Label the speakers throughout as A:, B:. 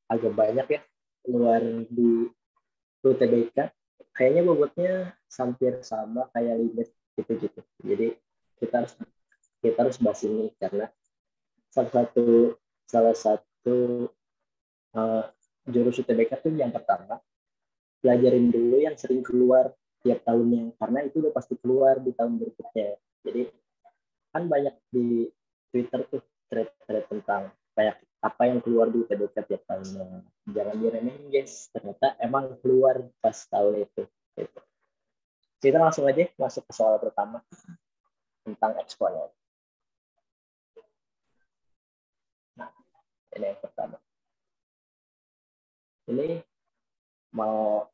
A: agak banyak ya keluar di UTBK. Kayaknya bobotnya hampir sama kayak limit gitu-gitu. Jadi kita harus bahas ini karena salah satu salah satu uh, jurus UTBK tuh yang pertama pelajarin dulu yang sering keluar tiap tahunnya karena itu udah pasti keluar di tahun berikutnya. Jadi kan banyak di Twitter tuh thread tentang kayak apa yang keluar di UTBK tiap tahunnya. Jangan diremehin guys, ternyata emang keluar pas tahun itu. Gitu. Kita langsung aja masuk ke soal pertama tentang eksponen. Nah, ini yang pertama. Ini mau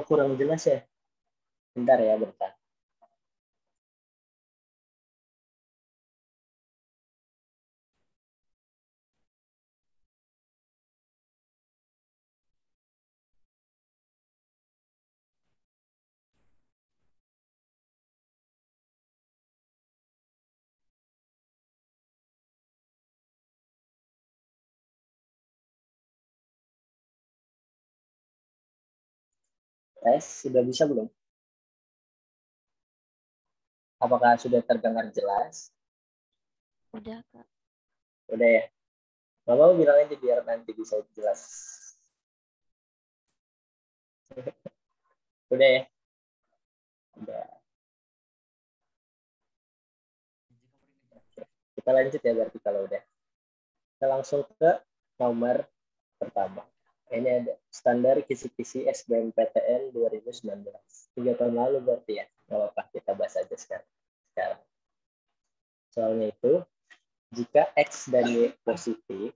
A: kurang jelas ya. Bentar ya, bentar. Tes, sudah bisa belum? Apakah sudah terdengar jelas?
B: Udah, Kak.
A: Udah ya? Gak mau bilang aja biar nanti bisa jelas. Udah ya? Udah. Kita lanjut ya berarti kalau udah. Kita langsung ke nomor pertama. Ini ada standar kisi-kisi SBMPTN 2019. 3 tahun lalu berarti ya. Gak apa-apa, kita bahas aja sekarang. Soalnya itu, jika X dan Y positif,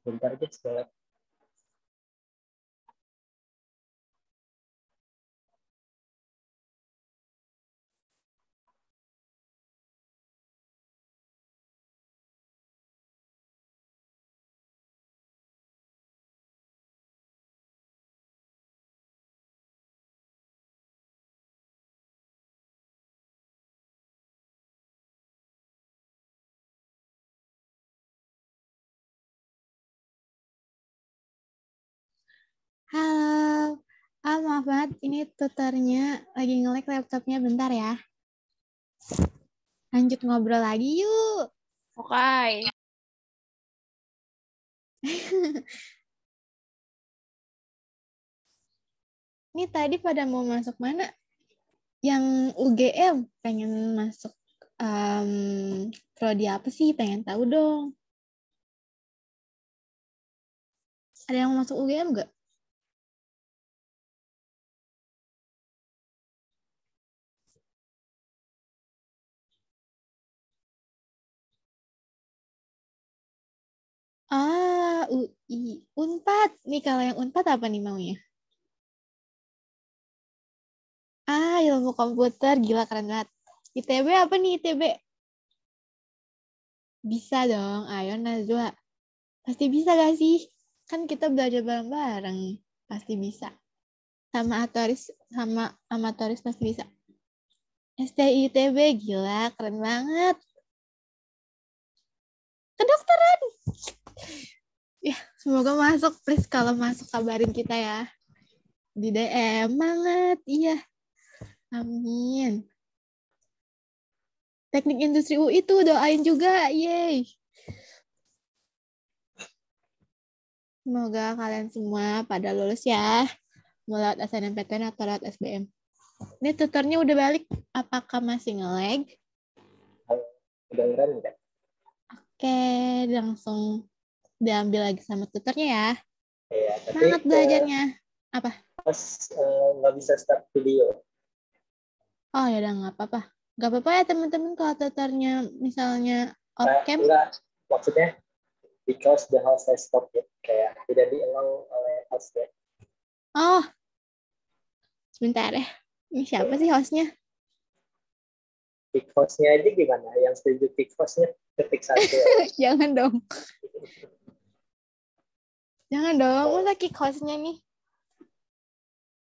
A: bentar aja sekolah.
B: Halo. Maaf banget, ini tutornya lagi nge-lag laptopnya, bentar ya. Lanjut ngobrol lagi yuk.
C: Oke.
B: Ini tadi pada mau masuk mana? Yang UGM pengen masuk prodi apa sih? Pengen tahu dong. Ada yang masuk UGM nggak? UI. Unpad. Nih kalau yang Unpad apa nih maunya? Ilmu komputer. Gila, keren banget. ITB apa nih ITB? Bisa dong. Ayo Najwa. Pasti bisa gak sih? Kan kita belajar bareng-bareng. Pasti bisa. Sama amatoris pasti bisa. STITB, gila, keren banget. Kedokteran. Ya, semoga masuk. Please, kalau masuk kabarin kita ya. Di DM, banget. Iya. Amin. Teknik Industri UI itu doain juga. Yeay. Semoga kalian semua pada lulus ya. Mau lewat SNMPTN atau lewat SBM. Ini tutornya udah balik. Apakah masih nge-lag?
A: Kedengeran enggak?
B: Oke, langsung diambil lagi sama tutornya ya.
A: Iya, tapi
B: Semangat belajarnya. Apa?
A: pas nggak bisa start video.
B: Oh ya udah nggak apa-apa. Nggak apa-apa ya teman-teman kalau tutornya misalnya off cam.
A: Enggak, maksudnya because the host has stopped ya. Kayak tidak di-allow oleh host ya.
B: Oh, sebentar ya. Ini siapa sih hostnya?
A: Kick hostnya aja gimana? Yang setuju kick hostnya ketik 1 ya.
B: Jangan dong. Jangan dong, masa kick hostnya nih.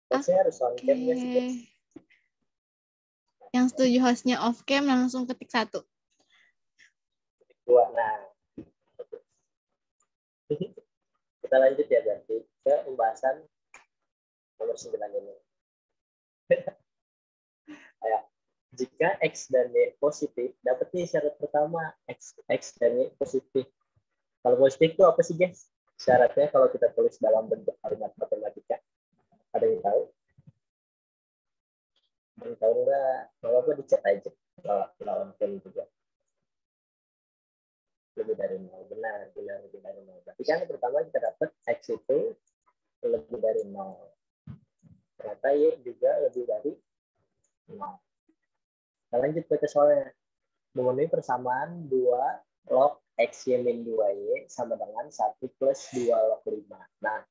A: Hostnya harus on cam nggak sih, guys?
B: Yang setuju hostnya off cam langsung ketik 1.
A: Dua. Nah, kita lanjut ya berarti ke pembahasan nomor 9 ini. Ayo. Jika X dan Y positif, dapat nih syarat pertama, X dan Y positif. Kalau positif itu apa sih, guys? Syaratnya kalau kita tulis dalam bentuk kalimat matematika. Ada yang tahu? Ada yang tahu nggak? Kalau apa dicet aja. Lawan kan juga. Lebih dari 0. Benar, lebih dari 0. Berarti kan pertama kita dapat X itu lebih dari 0. Ternyata Y juga lebih dari 0. Kita lanjut ke soalnya. Memenuhi persamaan 2 log X Y min 2Y sama dengan 1 plus 2 log 5. Nah,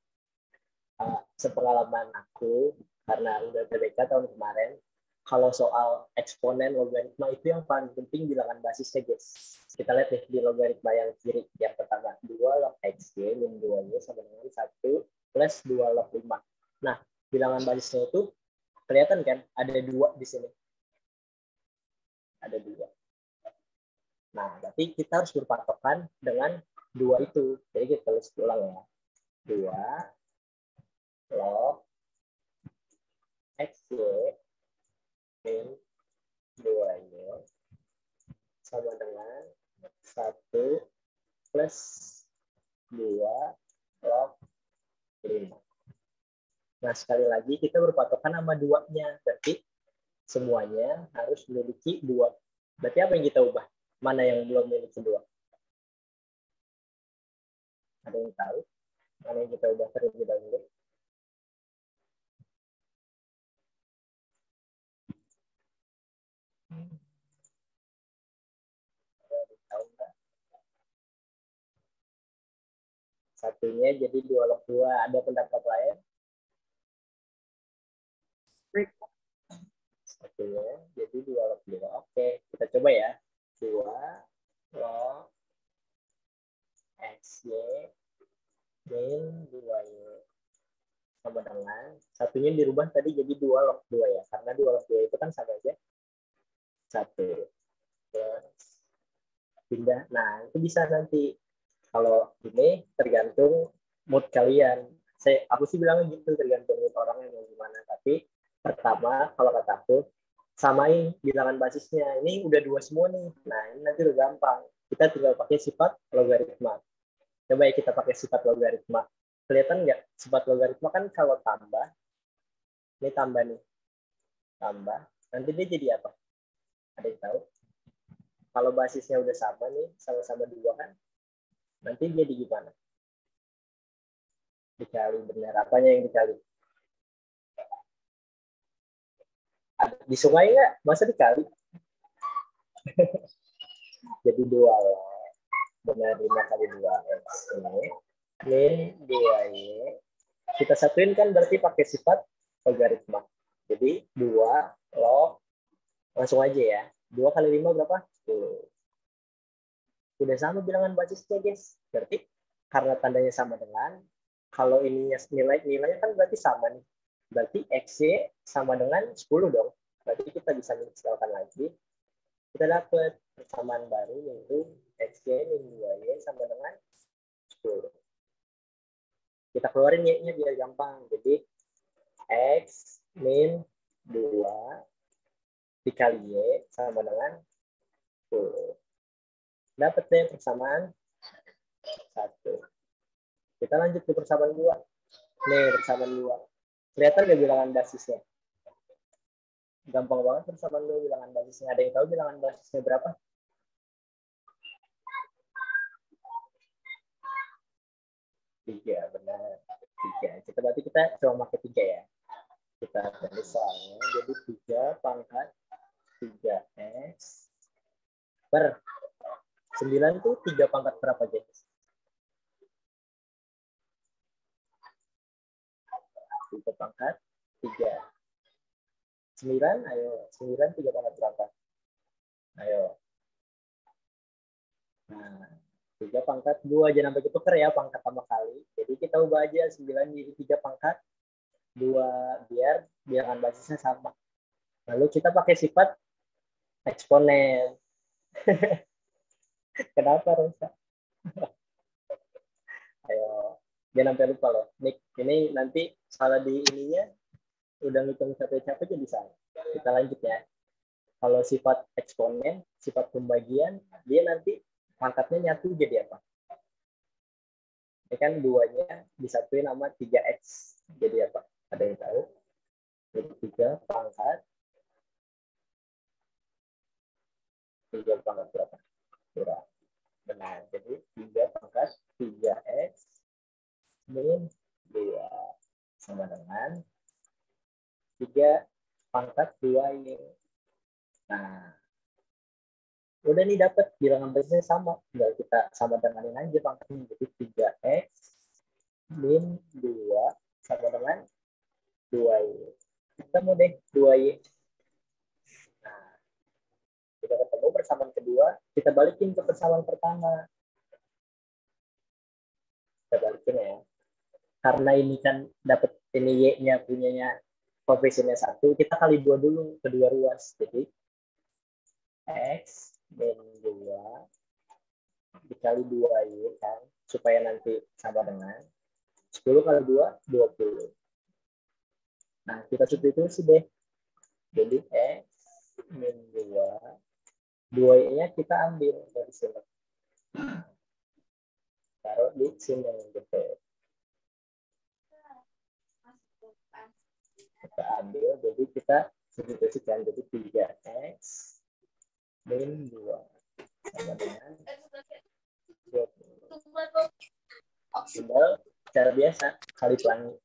A: sepengalaman aku, karena udah TBK tahun kemarin, kalau soal eksponen logaritma itu yang paling penting bilangan basisnya, guys. Kita lihat nih di logaritma yang kiri, yang pertama 2 log XY min 2Y sama dengan 1 plus 2 log 5. Nah, bilangan basisnya itu kelihatan kan? Ada 2 di sini. Ada 2. Nah, berarti kita harus berpatokan dengan 2 itu. Jadi kita tulis ulang ya. 2 log XY min 2Y sama dengan 1 plus 2 log 5. Nah, sekali lagi kita berpatokan sama 2-nya. Berarti semuanya harus memiliki 2. Berarti apa yang kita ubah? Mana yang belum memiliki 2? Ada yang tahu? Mana yang kita ubah terlebih dahulu? Tahu nggak? Satunya jadi 2 log 2. Ada pendapat lain? Satunya jadi 2 log 2. Oke, kita coba ya. 2 log XY min 2Y sama dengan satunya dirubah tadi jadi 2 log 2 ya. Karena 2 log 2 itu kan sama aja 1. Terus pindah. Nah, itu bisa nanti. Kalau ini tergantung mood kalian. Aku sih bilangnya gitu, tergantung mood orangnya mau gimana. Tapi pertama, kalau kataku, samain bilangan basisnya. Ini udah 2 semua nih. Nah, ini nanti udah gampang. Kita tinggal pakai sifat logaritma. Coba ya kita pakai sifat logaritma. Kelihatan nggak? Sifat logaritma kan kalau tambah, ini tambah nih. Tambah. Nanti dia jadi apa? Ada yang tahu? Kalau basisnya udah sama nih, sama-sama 2 kan, nanti jadi gimana? Dikali, benar. Apanya yang dikali? Di sungai nggak? Masa dikali? Jadi 2 lah. Benar, 5 kali 2 X ini. Min 2Y. Kita satuin kan berarti pakai sifat logaritma. Jadi 2 log, langsung aja ya. 2 kali 5 berapa? 10. Udah sama bilangan basisnya, guys. Berarti karena tandanya sama dengan, kalau ininya nilainya kan berarti sama nih. Berarti XY sama dengan 10 dong. Berarti kita bisa menyesuaikan lagi. Kita dapat persamaan baru yaitu XY min 2Y sama dengan 10. Kita keluarin Y-nya biar gampang. Jadi X min 2 dikali Y sama dengan 10. Dapat deh persamaan 1. Kita lanjut ke persamaan 2. Nih, persamaan 2. Kelihatan nggak bilangan basisnya? Gampang banget persamaan 2 bilangan basisnya. Ada yang tahu bilangan basisnya berapa? 3, benar. 3. Berarti kita cuma pakai 3 ya. Kita tulis soalnya. Jadi 3 pangkat 3X per 9 tuh 3 pangkat berapa, guys? 3 pangkat 3. 9, ayo. 9 3 pangkat berapa? Ayo. Nah, 3 pangkat 2. Jangan sampai ketuker ya pangkat sama kali. Jadi kita kita ubah aja 9 jadi 3 pangkat 2 biar bilangan basisnya sama. Lalu kita pakai sifat eksponen. Kenapa Rosa? Ayo, jangan sampai lupa loh. Nik, ini nanti salah di ininya udah ngitung capek-capek jadi salah. Kita lanjut ya. Kalau sifat eksponen, sifat pembagian, dia nanti pangkatnya nyatu jadi apa? Ini kan 2-nya disatuin sama 3x. Jadi apa? Ada yang tahu? Jadi 3 pangkat 3 pangkat berapa? Kurang. Benar. Jadi 3 pangkat 3x min 2 sama dengan 3 pangkat 2y. Nah, udah nih dapat bilangan basisnya sama. Tinggal kita sama denganin aja pangkatnya. Jadi 3x min 2 sama dengan 2y. Ketemu deh 2y. Nah, kita ketemu persamaan kedua, kita balikin ke persamaan pertama. Kita balikin ya. Karena ini kan dapat ini y-nya punyanya koefisiennya 1, kita kali 2 dulu kedua ruas. Jadi x min 2 dikali 2y kan, supaya nanti sama dengan 10 kali 2, 20. Nah, kita substitusi deh. Jadi x min 2, 2y-nya kita ambil dari sini. Taruh di sini gitu. Kita ambil, jadi kita substitusikan. Jadi 3x min 2 sama dengan 20. Tinggal cara biasa kali pelangi.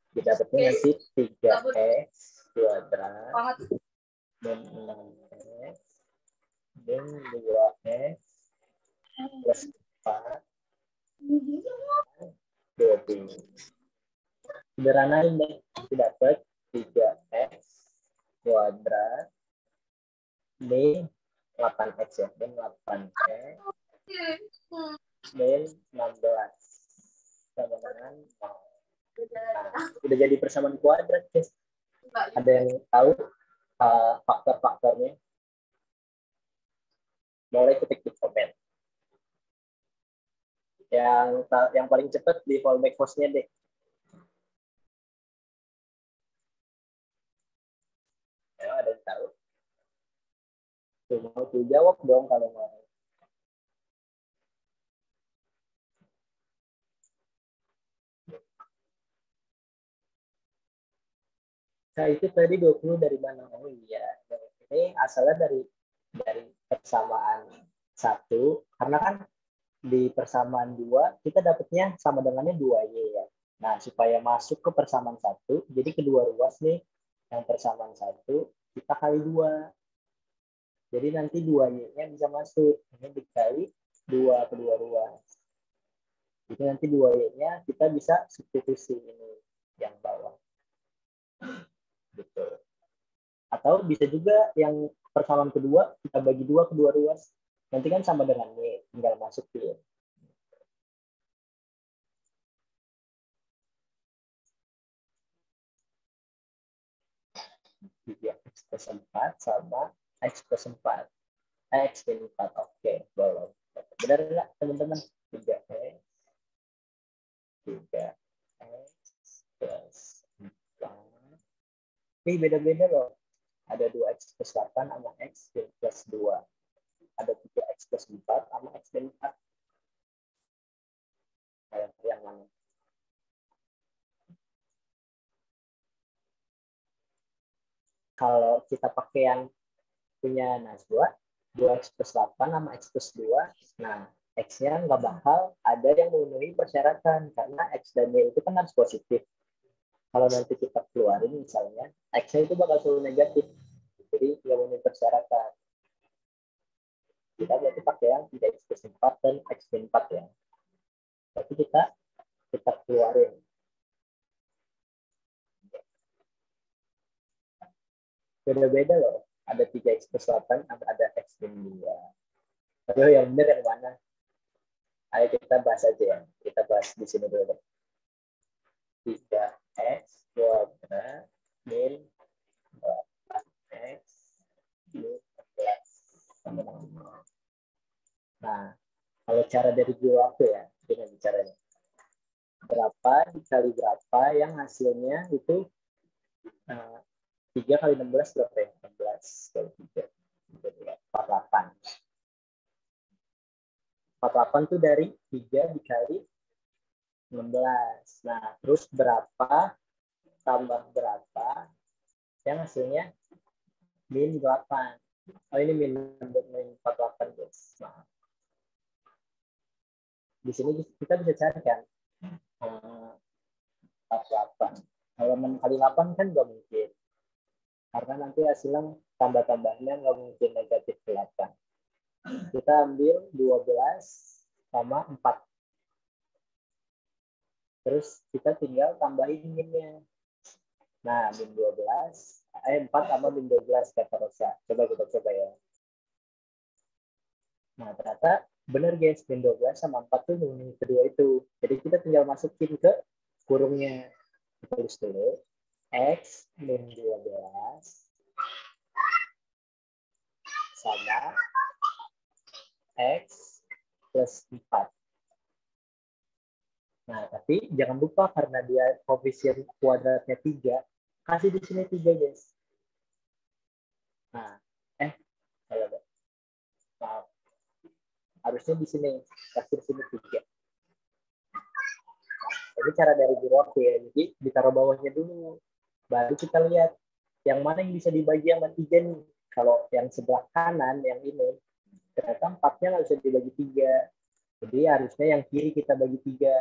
A: Didapatnya nanti 3x kuadrat min 6x min 2x plus 4 20. Sederhanain deh. Dapat 3x kuadrat min 8x ya. Min 8x min 16 sama dengan 0. Nah, udah jadi persamaan kuadrat, guys. Ada yang tahu faktor-faktornya? Boleh ketik di komen. Yang paling cepat di fallback post-nya deh. Ya, ada yang tahu? Tuh, mau tuh jawab dong kalau mau. Nah, itu tadi 20 dari mana? Oh iya. Ini asalnya dari persamaan 1, karena kan di persamaan 2 kita dapatnya sama dengannya 2y ya. Nah, supaya masuk ke persamaan 1, jadi kedua ruas nih, yang persamaan 1 kita kali 2. Jadi nanti 2y-nya bisa masuk. Ini dikali 2 kedua ruas. Jadi nanti 2y-nya kita bisa substitusi ini yang bawah. Gitu. Atau bisa juga yang persamaan kedua kita bagi 2 kedua ruas. Nanti kan sama dengan y, tinggal masukin. 3x plus 4 sama x plus 4. X min 4. Oke, boleh. Benar nggak teman-teman? 3x 3x plus 4. Ini beda-beda loh. Ada 2x plus 8 sama x plus 2. Ada 3x plus 4 sama x min 4. Yang mana? Kalau kita pakai yang punya Najwa, 2x plus 8 sama x plus 2, nah x-nya nggak bakal ada yang memenuhi persyaratan, karena x dan y itu kan harus positif. Kalau nanti kita keluarin misalnya, x-nya itu bakal selalu negatif, jadi nggak memenuhi persyaratan. Kita berarti pakai yang 3x plus 4 dan x min 4 ya. Berarti kita keluarin. Beda-beda loh. Ada 3x plus 8, ada x min 2. Tapi yang benar yang mana? Ayo kita bahas aja ya. Kita bahas di sini dulu. 3x kuadrat min 8x min 14 sama dengan 5. Nah, kalau cara dari guru aku ya, dengan caranya. Berapa dikali berapa yang hasilnya itu 3 kali 16 berapa ya? 16 kali 3. 48. 48 itu dari 3 dikali 16. Nah, terus berapa tambah berapa yang hasilnya min 8. Oh, ini min 48, guys. Nah, di sini kita bisa cari kan 48. Kalau 6 kali 8 kan nggak mungkin. Karena nanti hasilnya tambah-tambahnya nggak mungkin negatif 8. Kita ambil 12 sama 4. Terus kita tinggal tambahin minnya. Nah, min 12, 4 sama min 12 kata Rosa. Coba kita coba ya. Nah, ternyata benar guys, min 12 sama 4 tuh min kedua itu. Jadi kita tinggal masukin ke kurungnya. Kita tulis dulu. X min 12 sama X plus 4. Nah, tapi jangan lupa karena dia koefisien kuadratnya 3, kasih di sini 3, guys. Nah, maaf. Harusnya di sini, kasih di sini 3. Nah, ini cara dari guru aku ya. Jadi ditaruh bawahnya dulu. Baru kita lihat yang mana yang bisa dibagi sama 3 nih. Kalau yang sebelah kanan, yang ini, ternyata 4-nya nggak bisa dibagi 3. Jadi harusnya yang kiri kita bagi 3.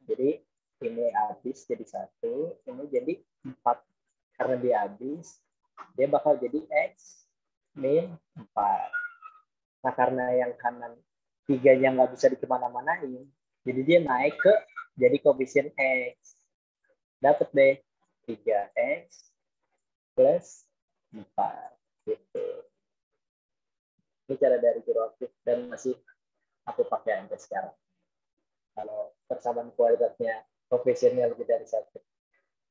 A: Jadi ini habis jadi 1, ini jadi 4. Karena dia habis, dia bakal jadi X min 4. Nah, karena yang kanan 3-nya nggak bisa dikemana-manain, jadi dia naik ke jadi koefisien X. Dapat deh 3X plus 4. Gitu. Ini cara dari guru aktif dan masih aku pakai sampai sekarang. Kalau persamaan kuadratnya koefisiennya lebih dari 1.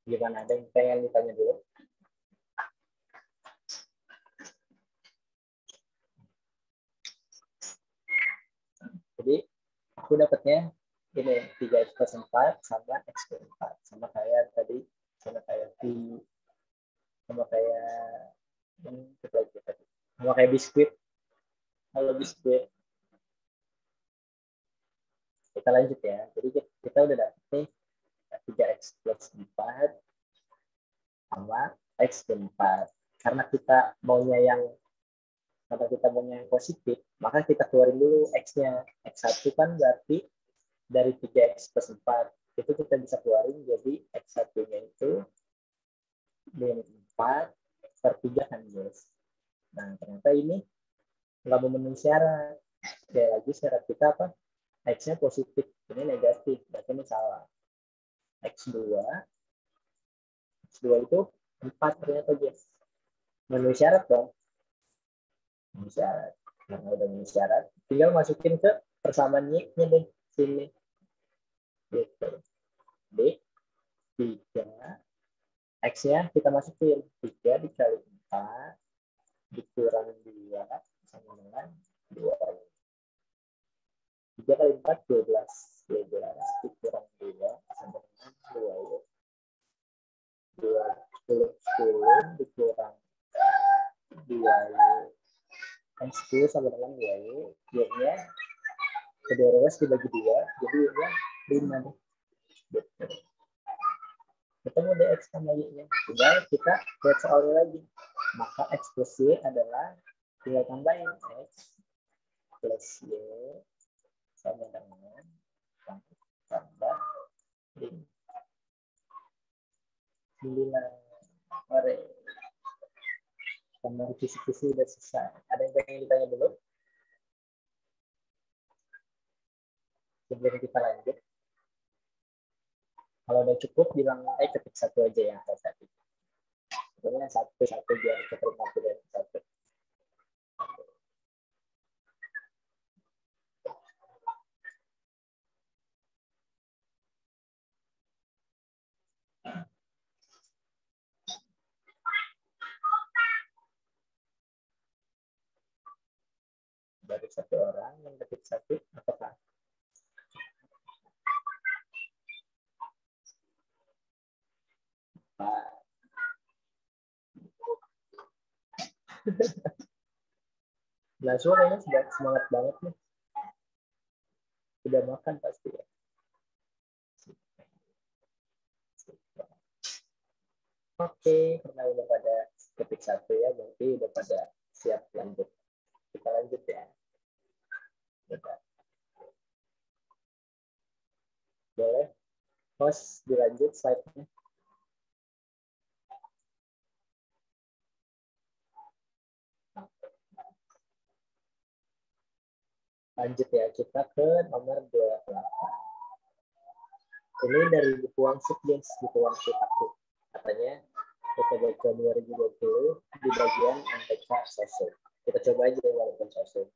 A: Gimana? Ada yang pengen ditanya dulu? Jadi aku dapatnya ini 3x plus 4 sama x plus 4. Sama kayak tadi, sama kayak V, sama kayak sama kayak biskuit. Kalau biskuit. Kita lanjut ya. Jadi kita udah dapet nih 3x plus 4 sama x plus 4. Karena kita maunya yang positif, maka kita keluarin dulu x-nya. X1 kan berarti dari 3x plus 4. Itu kita bisa keluarin jadi x1-nya itu min 4 per 3 kan, guys. Nah, ternyata ini nggak memenuhi syarat. Sekali lagi syarat kita apa? X-nya positif, ini negatif, berarti ini salah. X2 itu 4 ternyata, guys. Memenuhi syarat dong. Memenuhi syarat. Karena udah memenuhi syarat, tinggal masukin ke persamaan Y-nya deh, sini. Gitu. Jadi 3 X-nya kita masukin 3 dikali 4 dikurang 2 sama dengan 2. 3 kali 4, 12. 12 dikurang 2 sama dengan 2. 10 dikurang 2. Kan 10 sama dengan 2. Y-nya kedua ruas dibagi 2, jadi Y-nya 5. Ketemu deh X sama Y-nya. Tinggal kita lihat soalnya lagi. Maka X plus Y adalah tinggal tambahin X plus Y sama dengan tambah 5. 9. Ore. Tambah kisi-kisi udah selesai. Ada yang pengen ditanya dulu? Sebelum kita lanjut. Kalau udah cukup, bilang ketik 1 aja yang tadi. Pokoknya 1 biar keterima dari 1. dari satu orang yang ketik satu apakah Nah, kayaknya sudah semangat banget nih. Sudah makan pasti ya. Oke, karena udah pada ketik satu ya, berarti udah pada siap lanjut. Kita lanjut ya. Udah. Boleh, host dilanjut slide-nya. Lanjut ya, kita ke nomor 28. Ini dari buku Wangsit, guys, buku Wangsit aku. Katanya, UTBK 2020 di bagian MTK Sosok. Kita coba aja walaupun Sosok.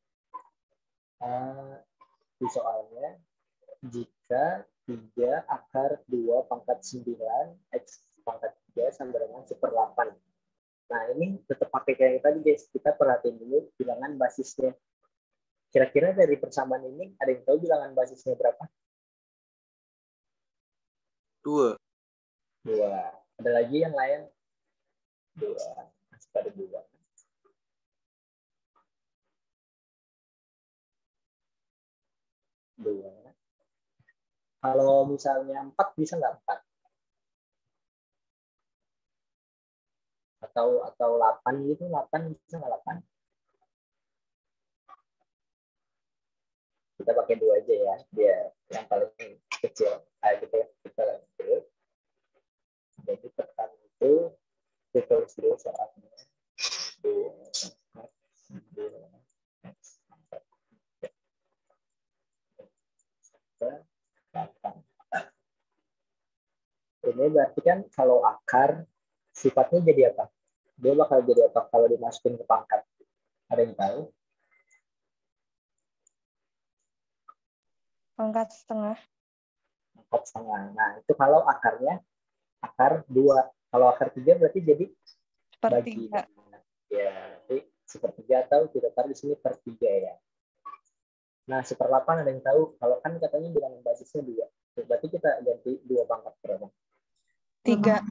A: Di soalnya, jika 3 akar 2 pangkat 9 X pangkat 3 sama dengan 1/8. Nah, ini tetap pakai kayak yang tadi, guys. Kita perhatiin dulu bilangan basisnya. Kira-kira dari persamaan ini, ada yang tahu bilangan basisnya berapa?
C: 2.
A: Ada lagi yang lain? 2. Masih pada 2. Kalau misalnya 4 bisa nggak 4? Atau 8 gitu, 8 bisa nggak 8? Kita pakai 2 aja ya, biar yang paling kecil. Kita lanjut. Jadi pertama itu kita tulis dulu soalnya. 2. Ini berarti kan kalau akar sifatnya jadi apa? Dia bakal jadi apa kalau dimasukin ke pangkat? Ada yang tahu?
D: Pangkat setengah.
A: Pangkat setengah. Nah, itu kalau akarnya akar 2. Kalau akar 3 berarti jadi bagi. Ya, nanti 1/3 atau kita taruh di sini 1/3 ya. Nah, 1/8 ada yang tahu? Kalau kan katanya bilangan basisnya 2. Berarti kita ganti 2 pangkat berapa?
D: 3.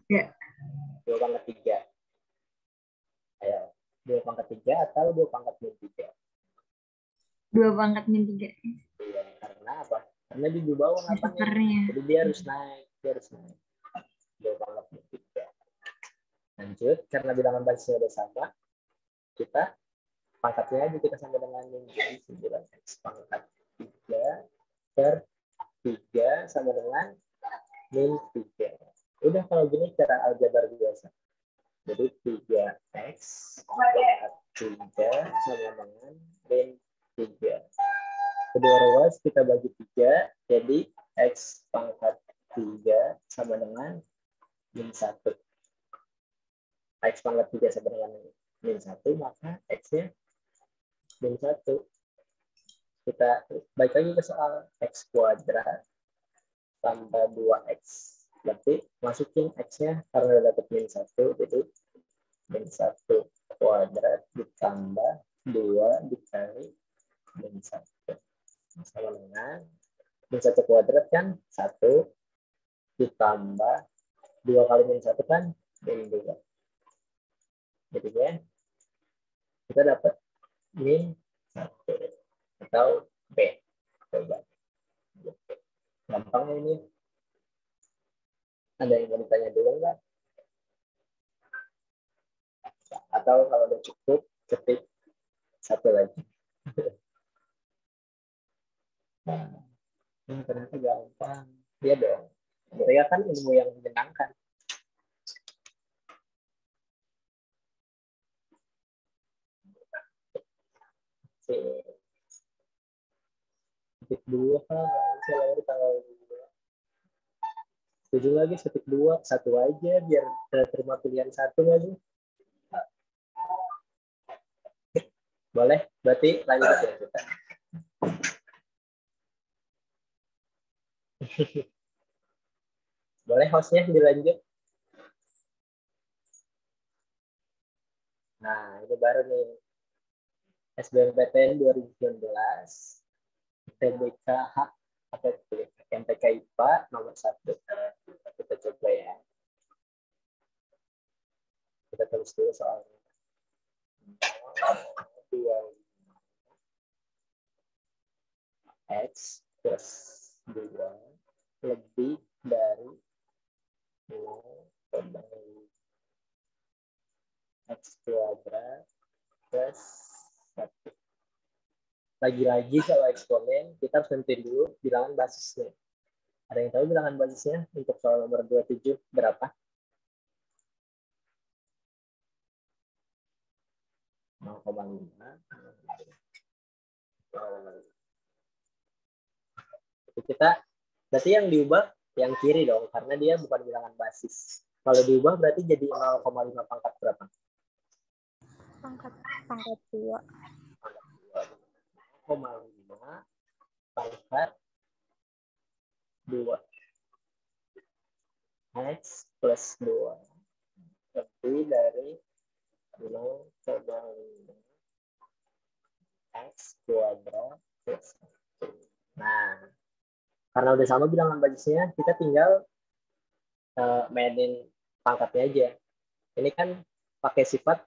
A: 2 pangkat 3. Ayo, 2 pangkat 3 atau 2 pangkat min 3?
E: 2 pangkat min 3.
A: Iya, karena apa? Karena di bawah apanya? Jadi dia harus naik. 2 pangkat min 3. Lanjut, karena bilangan basisnya udah sama, kita pangkatnya aja kita sama dengan min. Jadi 9x pangkat 3 per 3 sama dengan min 3. Udah kalau gini cara aljabar biasa. Jadi 3x pangkat 3 sama dengan min 3. Kedua ruas kita bagi 3, jadi x pangkat 3 sama dengan min 1. X pangkat 3 sama dengan min 1, maka x-nya min 1. Kita balik lagi ke soal x kuadrat tambah 2x. Berarti masukin x-nya karena udah dapat min 1, jadi min 1 kuadrat ditambah 2 dikali min 1. Sama dengan min 1 kuadrat kan 1 ditambah 2 kali min 1 kan min 2. Jadi ya, kita dapat min 1 atau B. Coba. Gampang ini. Ada yang mau ditanya dulu nggak? Atau kalau udah cukup, ketik 1 lagi. Nah, ternyata gampang. Iya dong. Mereka kan ilmu yang menyenangkan. Ketik 2 kan, saya lahir tanggal 2. Setuju lagi ketik 2, 1 aja biar terima pilihan 1 lagi. Boleh? Berarti lanjut ya kita. Boleh hostnya dilanjut? Nah, ini baru nih. SBMPTN 2019, TBKH atau MTK IPA nomor 1. Kita coba ya. Kita tulis dulu soalnya. 2 X plus 2 lebih dari 0,5 X kuadrat plus 1. Lagi-lagi kalau eksponen, kita harus tentuin dulu bilangan basisnya. Ada yang tahu bilangan basisnya untuk soal nomor 27 berapa? 0,5. Kita berarti yang diubah yang kiri dong, karena dia bukan bilangan basis. Kalau diubah berarti jadi 0,5 pangkat berapa?
D: Pangkat 2.
A: 0,5 pangkat 2. X plus 2 lebih dari 0,5 X kuadrat plus 1. Nah, karena udah sama bilangan basisnya, kita tinggal mainin pangkatnya aja. Ini kan pakai sifat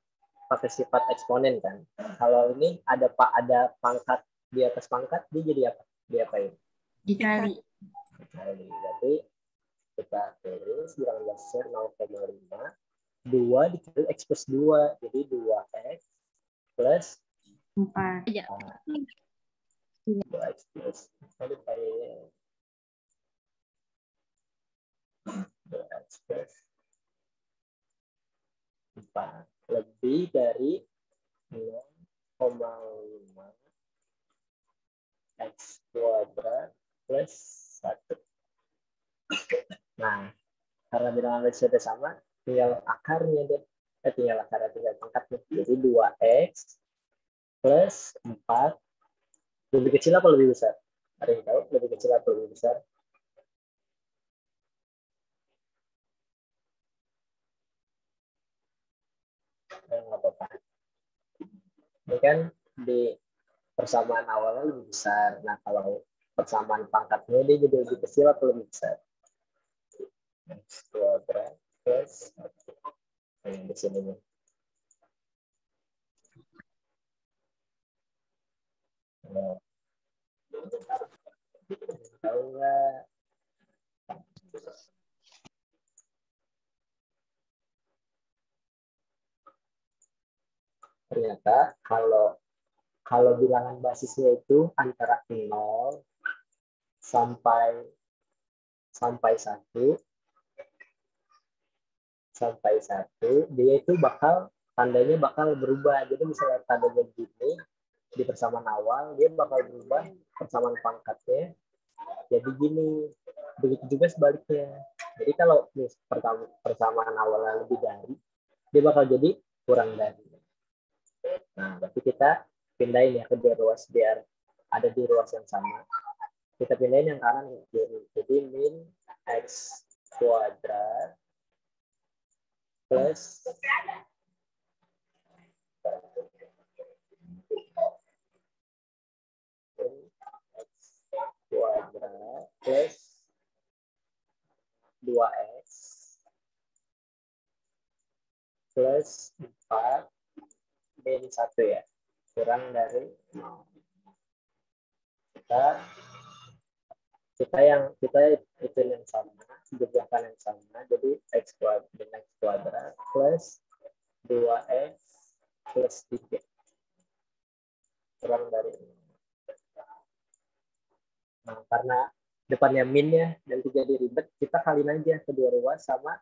A: eksponen kan. Kalau ini ada pangkat di atas pangkat, dia jadi apa? Diapain?
E: Dikali.
A: Jadi kita tulis bilangan basisnya 0,5. 2 dikali X plus 2. Jadi 2X plus
E: 4.
B: Ya.
A: 2X plus 2X plus 4 lebih dari 0,5 X kuadrat plus 1. Nah, karena bilangan basisnya sudah sama, tinggal akarnya deh. Tinggal pangkatnya. Jadi 2X plus 4 lebih kecil apa lebih besar? Ada yang tahu lebih kecil atau lebih besar? Nggak apa-apa. Ini kan di persamaan awalnya lebih besar. Nah, kalau persamaan pangkatnya dia jadi lebih kecil atau lebih besar? X kuadrat plus 1. Di sini nih. Nah, tahu nggak? Ternyata kalau bilangan basisnya itu antara 0 sampai 1 dia itu tandanya bakal berubah. Jadi misalnya tandanya gini di persamaan awal, dia bakal berubah persamaan pangkatnya jadi gini. Begitu juga sebaliknya. Jadi kalau persamaan awalnya lebih dari, dia bakal jadi kurang dari. Nah, berarti kita pindahin ya ke dua ruas biar ada di ruas yang sama. Kita pindahin yang kanan ke kiri. Jadi min X kuadrat plus X kuadrat plus 2X plus 4 min 1 ya. Kurang dari 0. Kita itu yang sama, jumlahkan yang sama. Jadi X kuadrat plus 2X plus 3 kurang dari 0. Nah, karena depannya min ya, nanti jadi ribet, kita kaliin aja kedua ruas sama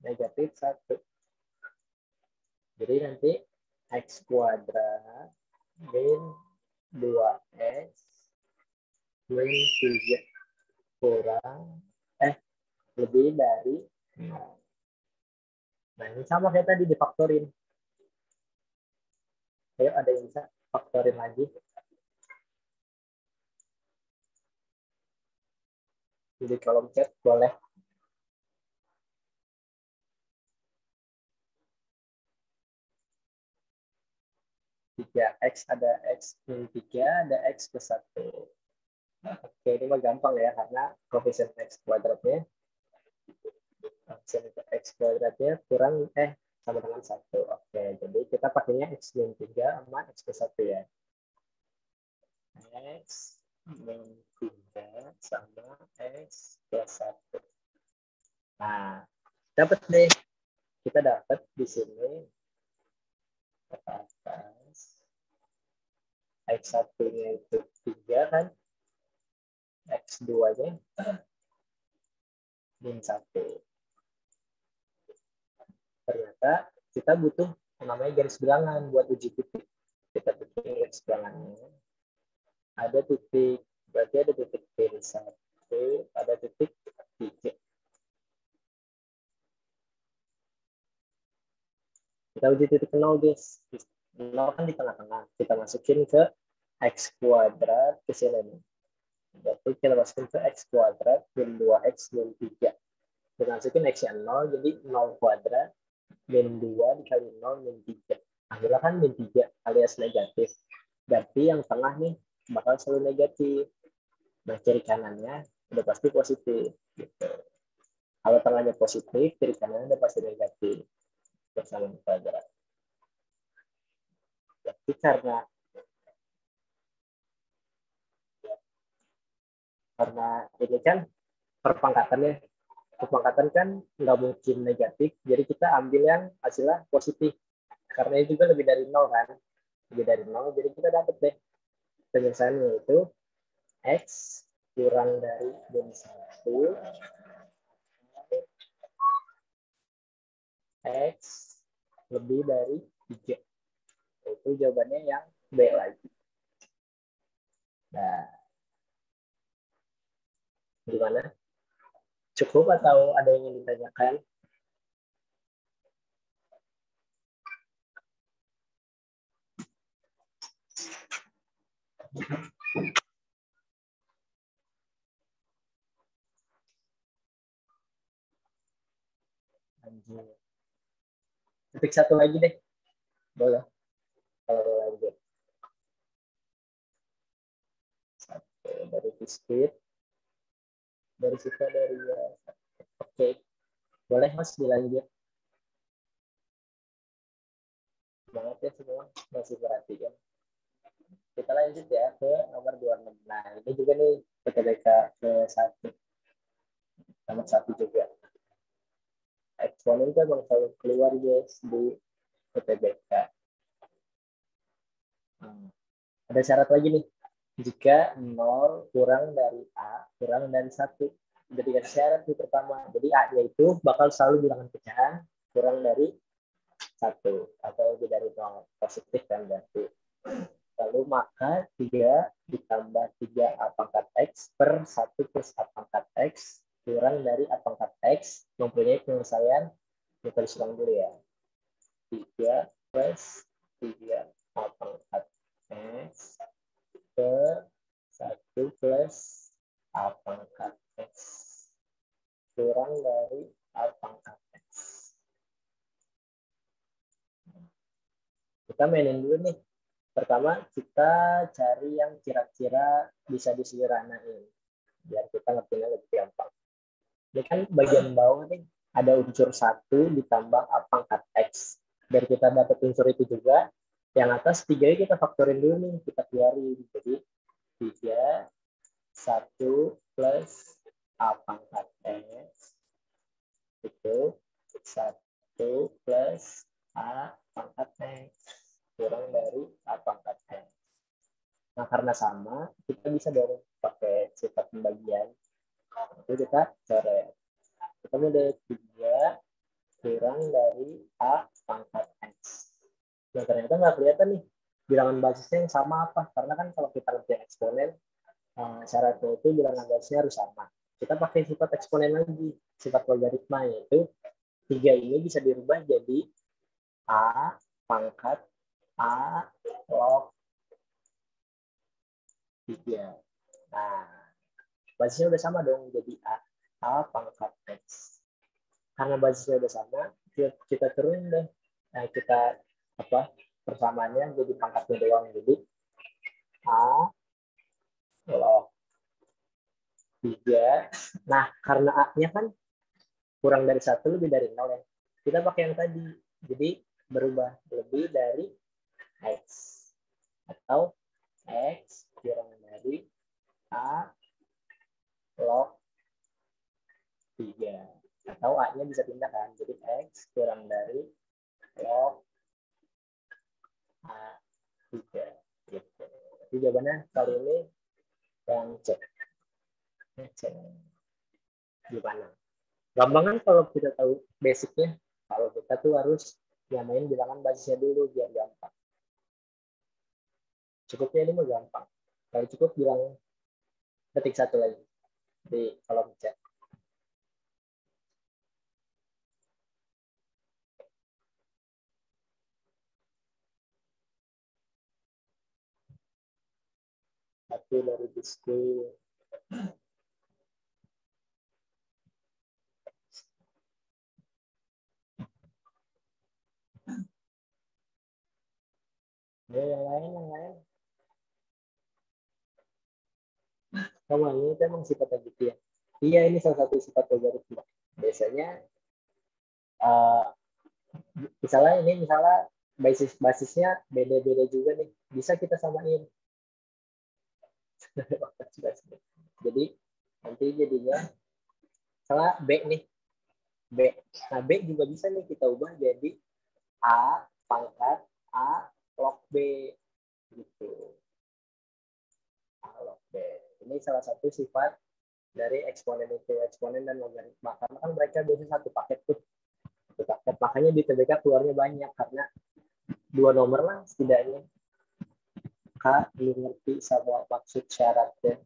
A: negatif 1. Jadi nanti X kuadrat min 2X min 3 kurang lebih dari 0. Nah, ini sama kayak tadi difaktorin. Ayo, ada yang bisa faktorin lagi? Di kolom chat boleh. Di 3. X ada X min 3, ada X plus 1. Oke, ini mah gampang ya, karena koefisien X kuadratnya X kuadratnya kurang sama dengan 1. Oke, jadi kita pakainya X min 3 sama X plus 1 ya. X min 3 sama X plus 1. Nah, dapat deh. Kita dapat di sini atas X1-nya itu 3 kan. X2-nya min 1. Ternyata kita butuh namanya garis bilangan buat uji titik. Kita bikin garis bilangannya. Ada titik, berarti ada titik min 1, ada titik 3. Kita uji titik 0, guys. 0 kan di tengah-tengah. Kita masukin ke X kuadrat ke sini. Berarti kita masukin ke X kuadrat min 2X min 3. Kita masukin X-nya 0, jadi 0 kuadrat min 2 dikali 0 min 3. Akhirnya kan min 3 alias negatif. Berarti yang tengah nih bakal selalu negatif. Nah, kiri kanannya udah pasti positif. Gitu. Kalau tengahnya positif, kiri kanannya udah pasti negatif. Bersama kuadrat. Jadi karena ini kan perpangkatannya, perpangkatan kan nggak mungkin negatif, jadi kita ambil yang hasilnya positif. Karena ini juga lebih dari 0 kan, lebih dari 0, jadi kita dapat deh penyelesaiannya itu X kurang dari min 1 X lebih dari 3. Itu jawabannya yang B lagi. Nah, gimana? Cukup atau ada yang ingin ditanyakan? Lanjut. Titik 1 lagi deh. Boleh. Kalau lanjut. 1 dari biskuit. Dari sisa dari ya. Oke. Boleh Mas dilanjut. Semangat ya semua. Masih perhatikan. Kita lanjut ya ke nomor 26. Nah, ini juga nih PTBK ke 1. Nomor 1 juga. Eksponen itu emang selalu keluar guys di PTBK. Ada syarat lagi nih. Jika 0 kurang dari A kurang dari 1. Jadi syarat yang pertama. Jadi A-nya itu bakal selalu bilangan pecahan kurang dari 1 atau lebih dari 0. Positif kan berarti. Lalu maka 3 ditambah 3 A pangkat X per 1 plus A pangkat X kurang dari A pangkat X mempunyai penyelesaian. Kita ulang dulu ya. 3 plus 3 A pangkat X per 1 plus A pangkat X kurang dari A pangkat X. Kita mainin dulu nih. Pertama, kita cari yang kira-kira bisa disederhanain. Biar kita ngertinya lebih gampang. Ini kan bagian bawah nih, ada unsur 1 ditambah A pangkat X. Biar kita dapat unsur itu juga, yang atas 3 kita faktorin dulu nih, kita keluarin. Jadi 3, 1 plus A pangkat X itu 1 plus A pangkat X kurang dari A pangkat X. Nah, karena sama, kita bisa dong pakai sifat pembagian. Itu kita coret. Kita mulai 3 kurang dari A pangkat X. Nah, ternyata nggak kelihatan nih bilangan basisnya yang sama apa. Karena kan kalau kita ngerjain eksponen, syaratnya itu bilangan basisnya harus sama. Kita pakai sifat eksponen lagi, sifat logaritma, yaitu 3 ini bisa dirubah jadi A pangkat A log 3. Nah, basisnya udah sama dong, jadi A pangkat X. Karena basisnya udah sama, kita turunin deh. Nah, kita persamaannya jadi pangkatnya doang. Jadi A log 3. Nah, karena A-nya kan kurang dari 1 lebih dari 0 ya. Kita pakai yang tadi. Jadi berubah lebih dari X. Atau X kurang dari A log 3. Atau A-nya bisa pindah kan. Jadi X kurang dari log A3. Gitu. Jadi jawabannya kali ini yang C. Gimana? Gampang kan kalau kita tahu basicnya. Kalau kita tuh harus nyamain bilangan basisnya dulu biar gampang. Cukupnya ini mah gampang. Kalau cukup bilang ketik satu lagi di kolom chat. Satu dari diskusi. Yang lain. Kamu ini itu emang sifatnya gitu ya. Iya, ini salah satu sifat logaritma. Biasanya misalnya basisnya beda-beda juga nih. Bisa kita samain. Jadi nanti jadinya salah B nih. B. Nah, B juga bisa nih kita ubah jadi A pangkat A log B gitu. A log B. Ini salah satu sifat dari eksponen itu, eksponen dan logaritma. Karena kan mereka biasanya satu paket tuh. Satu paket. Makanya di TBK keluarnya banyak karena 2 nomor lah setidaknya. Kak, lu ngerti sama maksud syaratnya?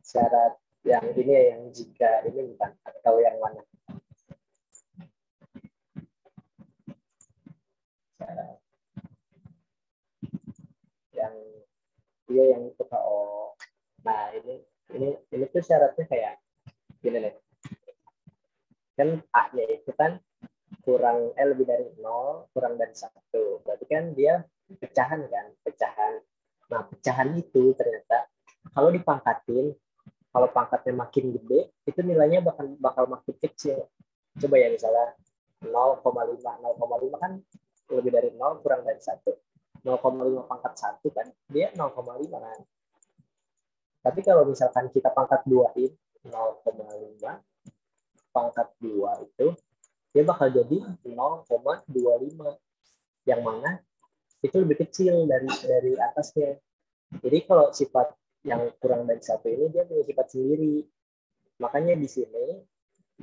A: Syarat yang ini ya, yang jika ini bukan, atau yang mana? Syarat yang dia yang itu KO. Nah, ini tuh syaratnya kayak gini nih. Kan A-nya itu kan lebih dari 0, kurang dari 1. Berarti kan dia pecahan kan, pecahan. Nah, pecahan itu ternyata kalau dipangkatin, kalau pangkatnya makin gede, itu nilainya bakal makin kecil. Coba ya misalnya 0,5. 0,5 kan lebih dari 0, kurang dari 1. 0,5 pangkat 1 kan dia 0,5 kan. Tapi kalau misalkan kita pangkat 2-in 0,5 pangkat 2 itu dia bakal jadi 0,25 yang mana itu lebih kecil dari atasnya. Jadi kalau sifat yang kurang dari 1 ini dia punya sifat sendiri. Makanya di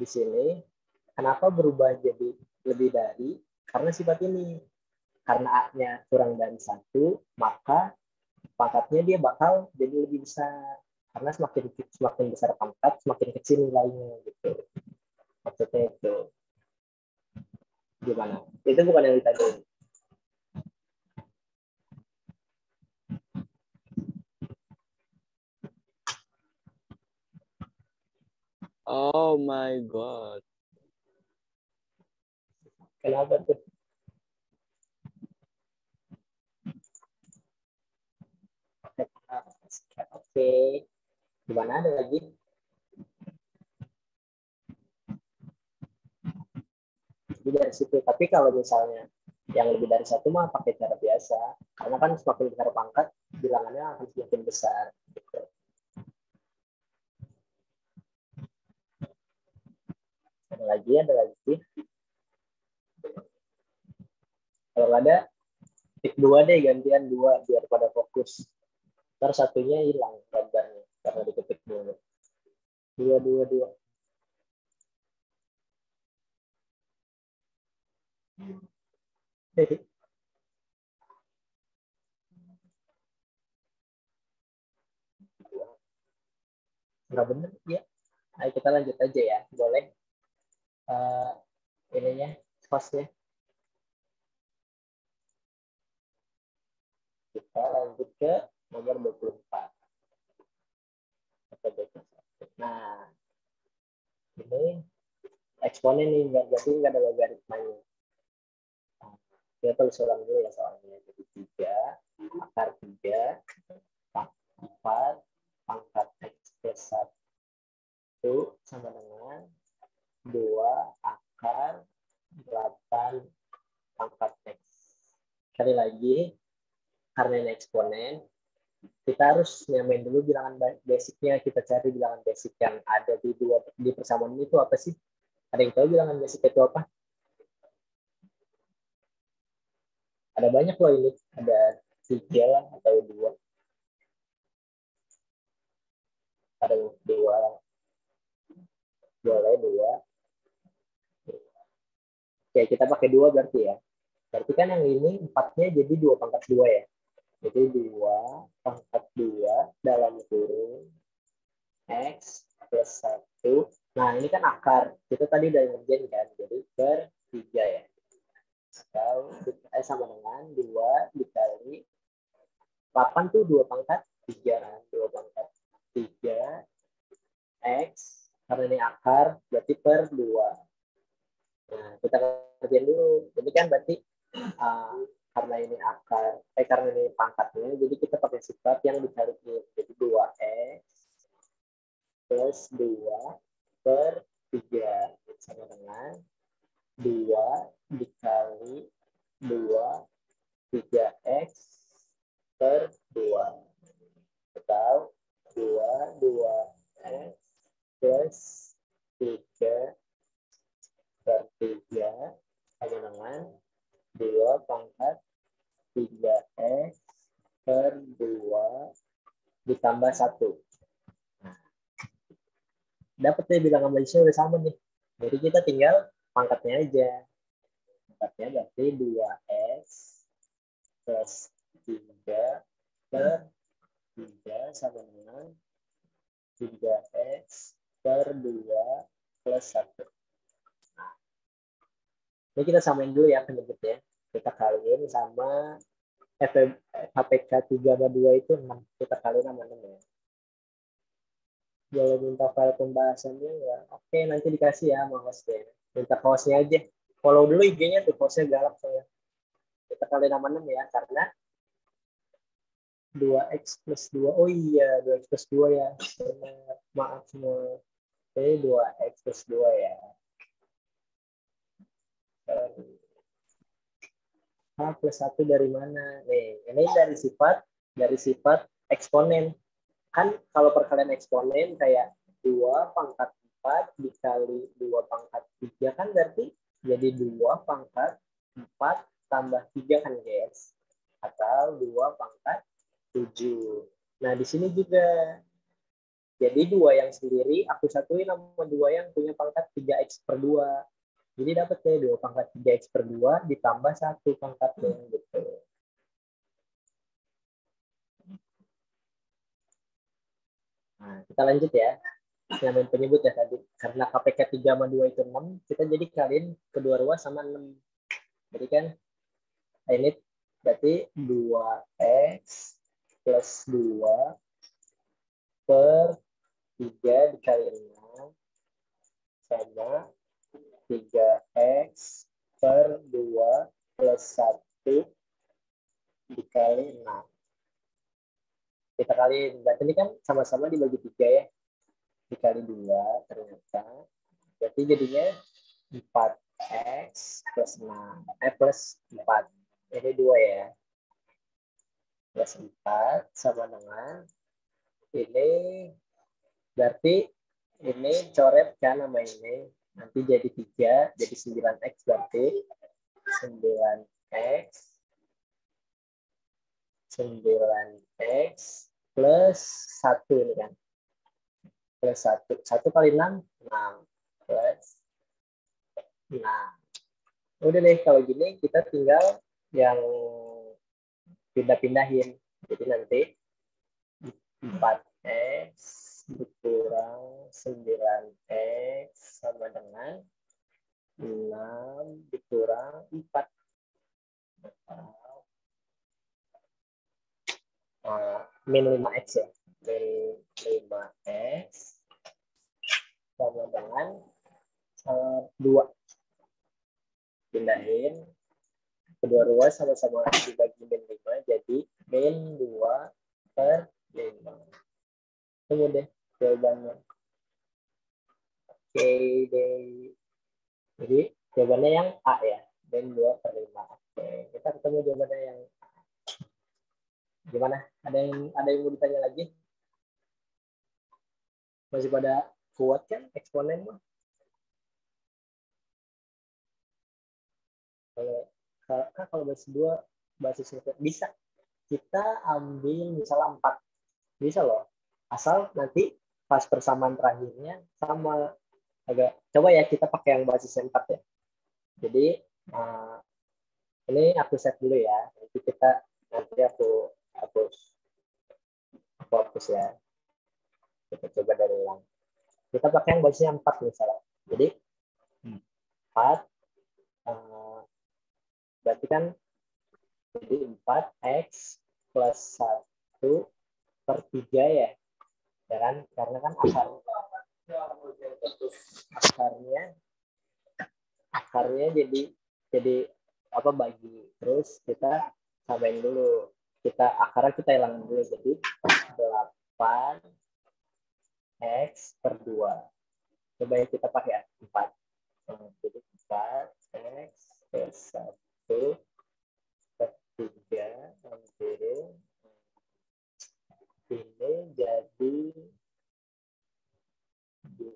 A: sini kenapa berubah jadi lebih dari? Karena sifat ini. Karena A-nya kurang dari 1, maka pangkatnya dia bakal jadi lebih besar. Karena semakin besar pangkat, semakin kecil nilainya gitu. Maksudnya itu. Gimana? Itu bukan yang ditanya.
C: Oh my god.
A: Kenapa tuh? Oke. Gimana, ada lagi? Jadi dari situ. Tapi kalau misalnya yang lebih dari 1 mah pakai cara biasa. Karena kan semakin besar pangkat, bilangannya akan semakin besar. Gitu. Ada lagi. Kalau ada, tik 2 deh, gantian 2 biar pada fokus. Ntar satunya hilang gambarnya karena diketik dulu. 2. Nggak bener ya. Ayo kita lanjut aja ya, boleh. Ininya hostnya. Kita lanjut ke nomor 24. Nah, ini eksponen nih, berarti nggak ada logaritmanya. Kita tulis ulang dulu ya soalnya. Jadi 3, akar 3, 4, pangkat X plus 1 sama dengan 2 akar 8 pangkat X. Sekali lagi, karena ini eksponen, kita harus nyamain dulu bilangan basicnya. Kita cari bilangan basic yang ada di persamaan itu apa sih? Ada yang tahu bilangan basic itu apa? Ada banyak loh ini. Ada 3 lah atau 2. Ada 2. Boleh 2. Oke, kita pakai 2 berarti ya. Berarti kan yang ini 4-nya jadi 2 pangkat 2 ya. Jadi 2 pangkat 2 dalam kurung X plus 1. Nah, ini kan akar. Kita tadi udah ngerjain kan. Jadi per 3 ya. Atau sama dengan 2 dikali 8 tuh 2 pangkat 3 kan. 2 pangkat 3 X. Karena ini akar, berarti per 2. Nah, kita kerjain dulu. Jadi kan berarti karena ini akar, karena ini pangkatnya, jadi kita pakai sifat yang dikaliin. Jadi 2x plus 2 per 3 sama dengan 2 dikali 2 3x per 2 atau 2x plus 3 per 3 sama dengan 2 pangkat 3x per 2 ditambah 1. Nah, dapat nih bilangan basicnya udah sama nih. Jadi kita tinggal pangkatnya aja. Pangkatnya berarti 2x plus 3 per 3 sama dengan 3x per 2 plus 1. Nah, ini kita samain dulu ya penyebutnya. Kita kaliin sama HPK 3 sama 2 itu 6. Kita kaliin sama 6 ya. Boleh minta file pembahasannya ya. Oke, nanti dikasih ya sama hostnya. Minta hostnya aja. Follow dulu IG-nya tuh, hostnya galak saya. Kita kaliin sama 6 ya, karena 2x plus 2. Oh iya, 2x plus 2 ya. Benar. Maaf semua. Jadi 2x plus 2 ya. H plus 1 dari mana? Nih, ini dari sifat eksponen. Kan kalau perkalian eksponen kayak 2 pangkat 4 dikali 2 pangkat 3 kan berarti jadi 2 pangkat 4 tambah 3 kan guys. Atau 2 pangkat 7. Nah, di sini juga. Jadi 2 yang sendiri aku satuin sama 2 yang punya pangkat 3x per 2. Jadi dapat ya 2 pangkat 3x per 2 ditambah 1 pangkatnya gitu. Nah, kita lanjut ya. Nyamain penyebut ya tadi. Karena KPK 3 sama 2 itu 6, kita jadi kaliin kedua ruas sama 6. Jadi kan ini berarti 2x plus 2 per 3 dikali 6 sama 3x per 2 plus 1 dikali 6. Kita kaliin. Berarti ini kan sama-sama dibagi 3 ya. Dikali 2 ternyata. Berarti jadinya 4x plus 6. Plus 4. Ini 2 ya. Plus 4 sama dengan ini. Berarti ini coret kan sama ini. Nanti jadi 3. Jadi 9x berarti 9x 9x plus 1 ini kan. Plus 1. 1 kali 6, 6. Plus 6. Udah deh, kalau gini kita tinggal yang pindah-pindahin. Jadi nanti 4x dikurang 9x sama dengan 6 dikurang 4. Min 5x ya. Min 5x sama dengan 2. Pindahin. kedua ruas sama-sama dibagi min 5, jadi min 2/5. Tunggu deh jawabannya. Oke deh. Jadi jawabannya yang A ya, min 2/5. Oke, kita ketemu jawabannya yang A. Gimana? Ada yang mau ditanya lagi? Masih pada kuat kan eksponen mah? Kalau basis 2 basis bisa kita ambil misalnya 4, bisa loh, asal nanti pas persamaan terakhirnya sama. Agak coba ya kita pakai yang basis 4 ya. Jadi ini aku set dulu ya, nanti aku hapus ya, kita coba dari ulang. Kita pakai yang basisnya 4 misalnya, jadi 4 berarti kan jadi 4x plus 1/3 ya kan, karena kan akarnya jadi apa, bagi, terus kita samain dulu, akarnya kita hilangin dulu, jadi 8x/2. Coba yang kita pakai 4, jadi 4x plus 1/3 ini jadi 2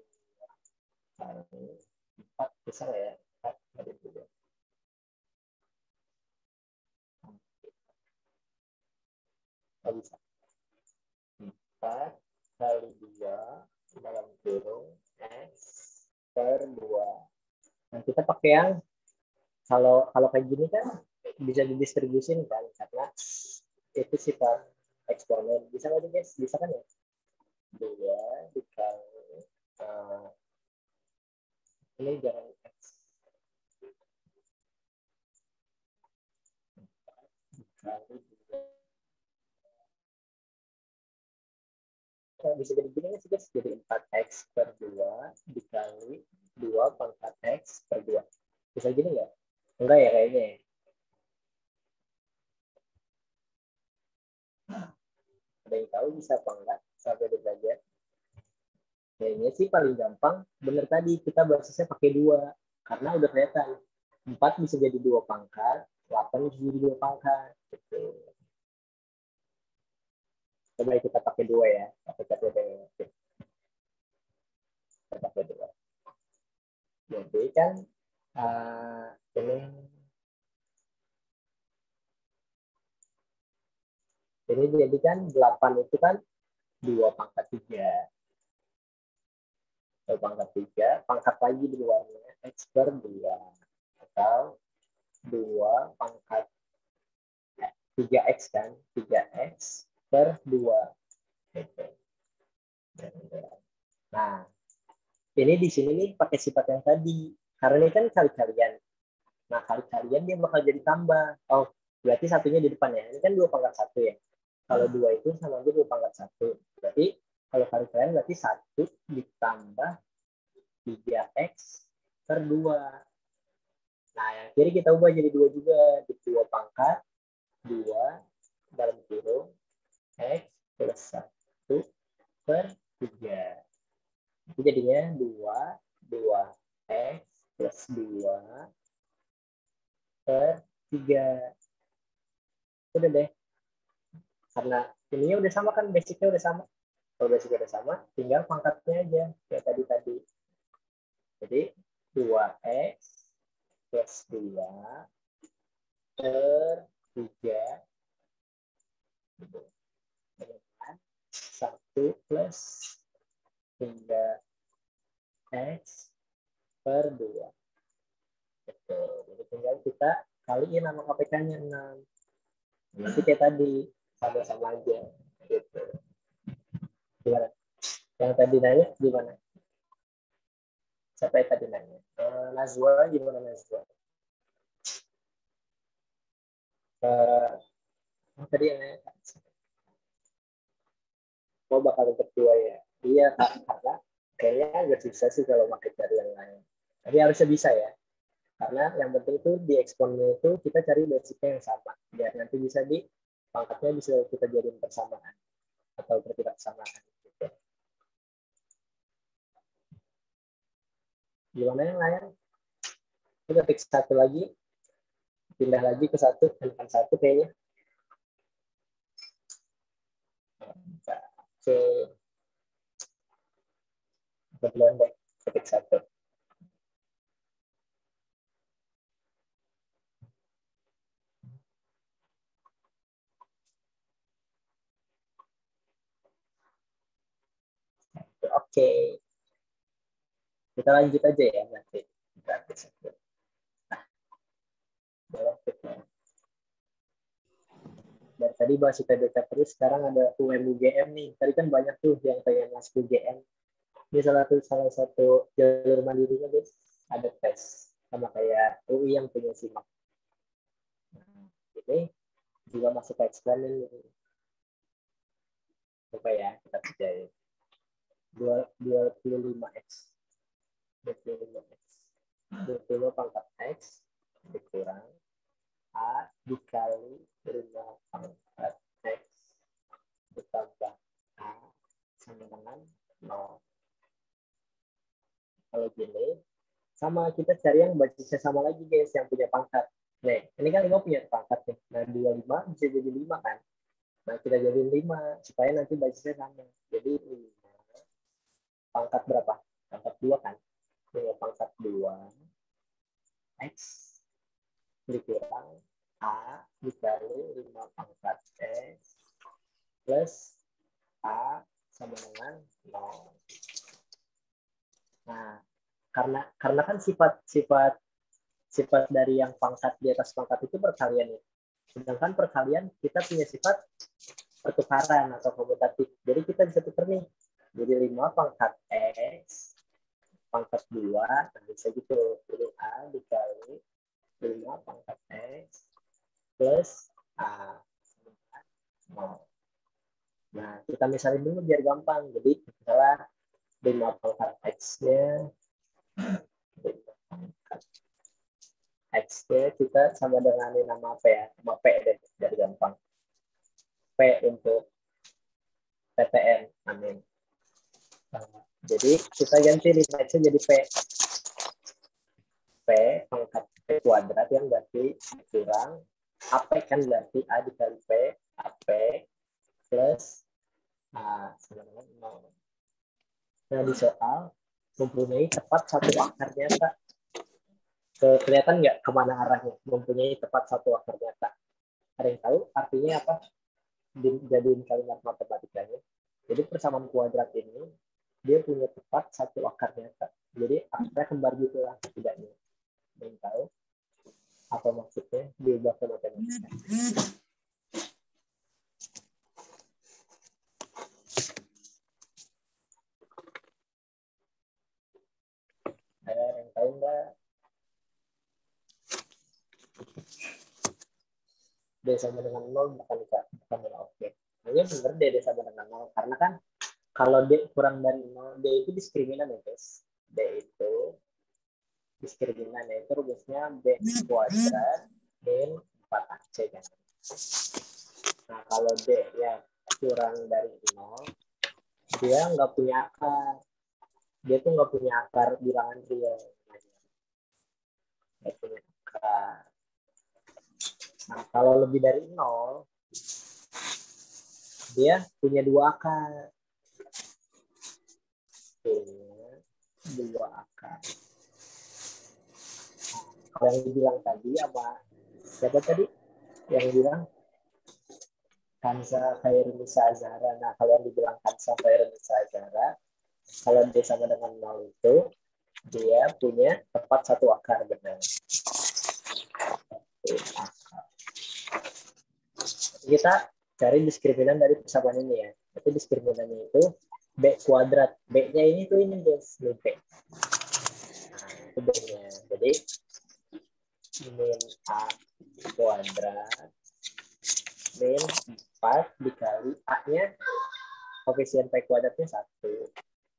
A: kali 4, bisa ya, 4 kali 2. Oh, bisa. 4 kali 2 dalam kurung x/2. Nah, kita pakai yang kalau kayak gini kan bisa didistribusin kan, karena itu sifat eksponen. Bisa nggak guys? Bisa kan ya? 2 dikali ini jangan x dikali 2. Bisa jadi gini nggak sih guys? Jadi 4x/2 dikali 2 pangkat x/2. Bisa gini nggak? Enggak ya kayaknya ya. Ada yang tahu bisa apa enggak sampai derajat? Kayaknya sih paling gampang bener tadi, kita basisnya pakai 2, karena udah kelihatan 4 bisa jadi 2 pangkat, 8 bisa jadi 2 pangkat gitu. Coba kita pakai 2 ya, kita pakai 2. Jadi kan ini jadi kan 8 itu kan 2 pangkat 3. 2 pangkat 3, pangkat lagi di luarnya x/2, atau 2 pangkat 3x kan, 3x/2 gitu. Nah, ini di sini nih pakai sifat yang tadi, karena ini kan kali-kalian. Nah, kali-kalian dia bakal jadi tambah. Oh, berarti satunya di depan ya. Ini kan 2 pangkat 1 ya. Kalau 2 itu sama aja 2 pangkat 1. Berarti kalau kali-kalian berarti 1 ditambah 3x/2. Nah, yang kiri kita ubah jadi 2 juga. Di 2 pangkat 2 dalam kurung x plus 1/3. Itu jadinya 2x plus 2/3. Udah deh. Karena ininya udah sama kan, basicnya udah sama. Kalau basicnya udah sama, tinggal pangkatnya aja kayak tadi. Jadi 2x plus 2/3 dengan 1 plus 3x/2. Jadi tinggal kita kaliin sama KPK-nya 6. Nanti kayak tadi, sama-sama aja. Gitu. Gimana? Yang tadi nanya gimana? Siapa yang tadi nanya? Nazwa, gimana Nazwa? Tadi yang nanya, mau bakal berdua ya? Iya, Kak, karena kayaknya agak susah sih kalau pakai cari yang lain. Tapi harusnya bisa ya. Karena yang penting itu di eksponnya itu kita cari basicnya yang sama. Biar nanti bisa di pangkatnya bisa kita jadiin persamaan atau ketidaksamaan. Gitu. Gimana yang lain? Kita ketik satu lagi, pindah lagi ke satu, tekan satu kayaknya. Oke. Kebetulan deh, ketik satu. Oke. Kita lanjut aja ya nanti. Dari tadi bahas ITBK terus, sekarang ada UM-UGM nih. Tadi kan banyak tuh yang pengen masuk UGM. Ini salah satu jalur mandirinya, guys. Ada tes. Sama kayak UI yang punya SIMAK. Ini juga masuk ke eksperimen. Coba ya, kita kerjain. 25X. 25X. 25 pangkat X dikurang A dikali 5 pangkat X ditambah A sama dengan 0. Kalau gini, sama kita cari yang basisnya sama lagi guys, yang punya pangkat. Nih, ini kan 5 punya pangkat nih. Nah, 25 bisa jadi 5 kan. Nah, kita jadiin 5 supaya nanti basisnya sama. Jadi 5 pangkat berapa? Pangkat 2 kan. 5 pangkat 2 X dikurang A dikali 5 pangkat X plus A sama dengan 0. Nah, karena kan sifat dari yang pangkat di atas pangkat itu perkalian ya. Sedangkan perkalian kita punya sifat pertukaran atau komutatif. Jadi kita bisa tukar nih. Jadi 5 pangkat X pangkat 2, nah bisa gitu. Jadi A dikali 5 pangkat X plus A. Nah, kita misalin dulu biar gampang. Jadi, misalnya 5 pangkat X-nya, X-nya kita sama dengan nama apa ya? Nama P deh, biar gampang. P untuk PTN, amin. Nah, jadi, kita ganti 5X-nya jadi P. P pangkat P kuadrat yang berarti kurang AP kan berarti A dikali P, AP plus A sama dengan 0. Nah, di soal mempunyai tepat satu akar nyata. Kelihatan nggak kemana arahnya? Mempunyai tepat satu akar nyata. Ada yang tahu artinya apa? Jadiin kalimat matematikanya. Jadi persamaan kuadrat ini dia punya tepat satu akar nyata. Jadi akarnya kembar gitu lah setidaknya. Ada yang tahu apa maksudnya diubah ke matematika? Ada yang tahu nggak? D sama dengan 0 bukan oke. Hanya benar D sama dengan 0. Karena kan kalau D kurang dari 0, D itu diskriminan ya guys. D itu diskriminan, yaitu rumusnya B kuadrat min 4AC kan. Nah kalau D ya kurang dari 0, dia nggak punya akar. Dia tuh nggak punya akar bilangan real. Nggak punya akar. Nah, kalau lebih dari 0, dia punya 2 akar. Punya 2 akar. Nah, kalau yang dibilang tadi apa? Siapa tadi? Yang bilang Kansa Khairunisa Azhara. Nah, kalau yang dibilang Kansa Khairunisa Azhara, kalau D sama dengan 0 itu, dia punya tepat satu akar, benar. Kita cari diskriminan dari persamaan ini ya. Tapi diskriminannya itu B kuadrat. B-nya ini tuh ini guys, B. Nah, itu B-nya. Jadi min A kuadrat min 4 dikali A-nya, koefisien P kuadratnya 1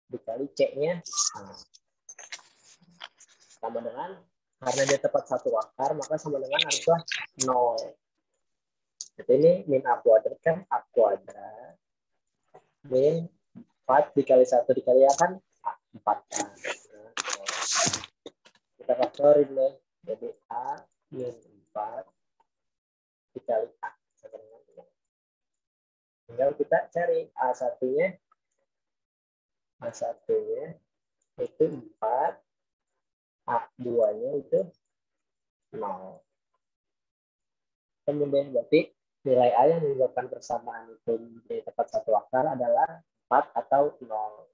A: dikali C-nya sama dengan Karena dia tepat satu akar, maka sama dengan haruslah 0. Jadi ini min A kuadrat kan A kuadrat. Min 4 dikali 1 dikali A kan 4 kan. Nah, kita faktorin deh. Jadi A min 4 dikali A. Tinggal kita cari A1-nya. A1-nya itu 4. A2-nya itu 0. Kemudian berarti nilai A yang menyebabkan persamaan itu di tepat satu akar adalah 4 atau 0.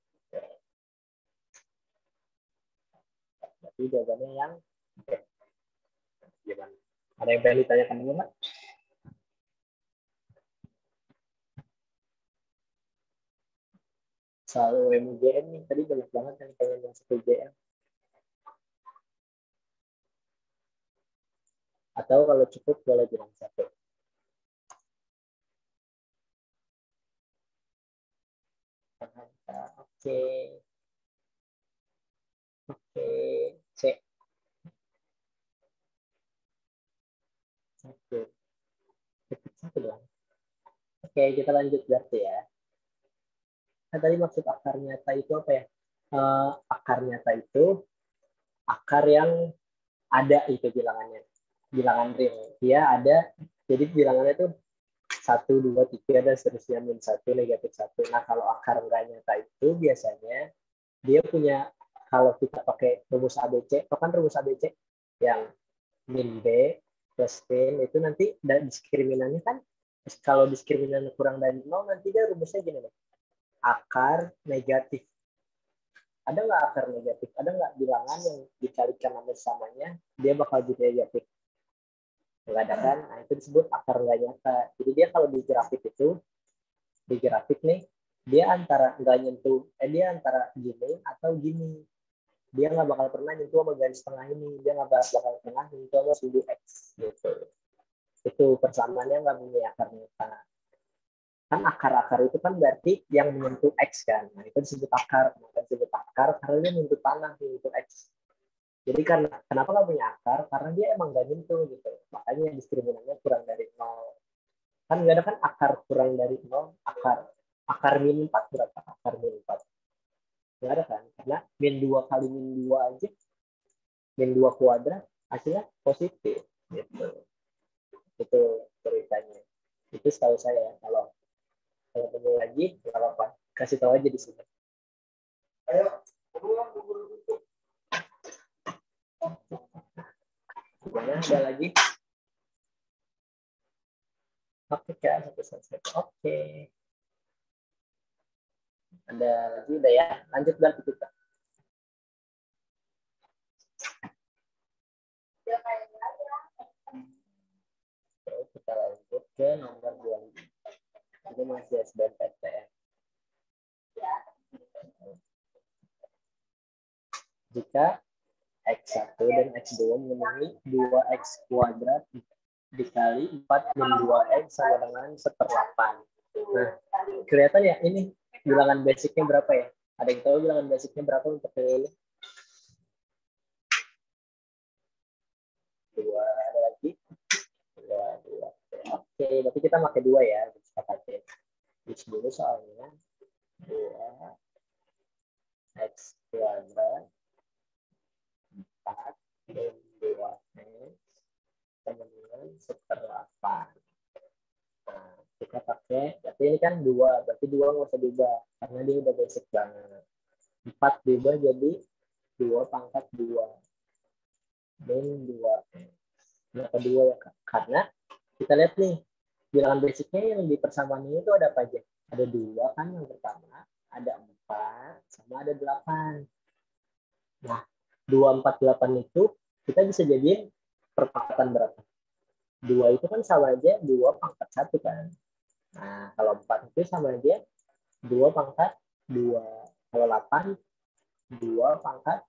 A: Jadi jawabannya yang B. Gimana? Ada yang pengen ditanyakan dulu nggak? Soal UMGM nih, tadi banyak banget yang pengen masuk UGM. Atau kalau cukup boleh bilang 1. Oke. Oke. C. Oke. Satu doang. Oke, kita lanjut berarti ya. Nah, tadi maksud akar nyata itu apa ya? Akar nyata itu akar yang ada itu bilangannya. Bilangan real. Dia ada, jadi bilangannya itu 1, 2, 3, dan seterusnya, min 1, negatif 1. Nah, kalau akar nggak nyata itu biasanya dia punya, kalau kita pakai rumus ABC, itu kan rumus ABC yang min B plus P itu nanti diskriminannya kan, kalau diskriminannya kurang dari 0, nanti dia rumusnya gini nih. Akar negatif. Ada nggak akar negatif? Ada nggak bilangan yang dikalikan sama samanya, dia bakal jadi negatif? Nggak ada kan? Nah, itu disebut akar nggak nyata. Jadi dia kalau di grafik nih, dia antara nggak nyentuh, dia antara gini atau gini. Dia nggak bakal pernah nyentuh sama garis tengah ini. Dia nggak bakal pernah nyentuh sama sudut X. Gitu. Itu persamaannya nggak punya akar nyata. Kan akar-akar itu kan berarti yang menyentuh X kan. Nah, itu disebut akar. Maka disebut akar karena dia menyentuh tanah, menyentuh X. Jadi kenapa nggak punya akar? Karena dia emang nggak nyentuh gitu. Makanya diskriminannya kurang dari 0. Kan nggak ada kan akar kurang dari 0, akar min 4 berapa? Akar min 4. Nggak ada kan? Karena min 2 kali min 2 aja, min 2 kuadrat, hasilnya positif. Gitu. Itu ceritanya. Itu setahu saya. Kalau ketemu lagi, nggak apa-apa. Kasih tahu aja di sini. Ayo, gimana? Ada lagi? Oke, kan? Oke. Ada lagi? Udah ya? Lanjut berarti kita. Terus kita lanjut ke nomor 25. Ini masih SBMPTN. Jika X1 dan X2 memenuhi 2X kuadrat dikali 4 min 2X sama dengan 1/8. Nah, kelihatan ya ini bilangan basicnya berapa ya? Ada yang tahu bilangan basicnya berapa untuk ini? 2, ada lagi? 2. Oke, berarti kita pakai 2 ya. Kita pakai dulu soalnya. 2X kuadrat 4 min 2X sama dengan 1/8. Nah, kita pakai, berarti ini kan 2, berarti 2 nggak usah diubah karena dia udah basic banget. 4 diubah jadi 2 pangkat 2 min 2. Kenapa 2 ya Kak? Karena kita lihat nih, bilangan basicnya yang di persamaan ini itu ada apa aja? Ada 2 kan yang pertama, ada 4, sama ada 8. Nah, 2, 4, 8 itu kita bisa jadiin perpangkatan berapa? 2 itu kan sama aja 2 pangkat 1 kan. Nah, kalau 4 itu sama aja 2 pangkat 2. Kalau 8, 2 pangkat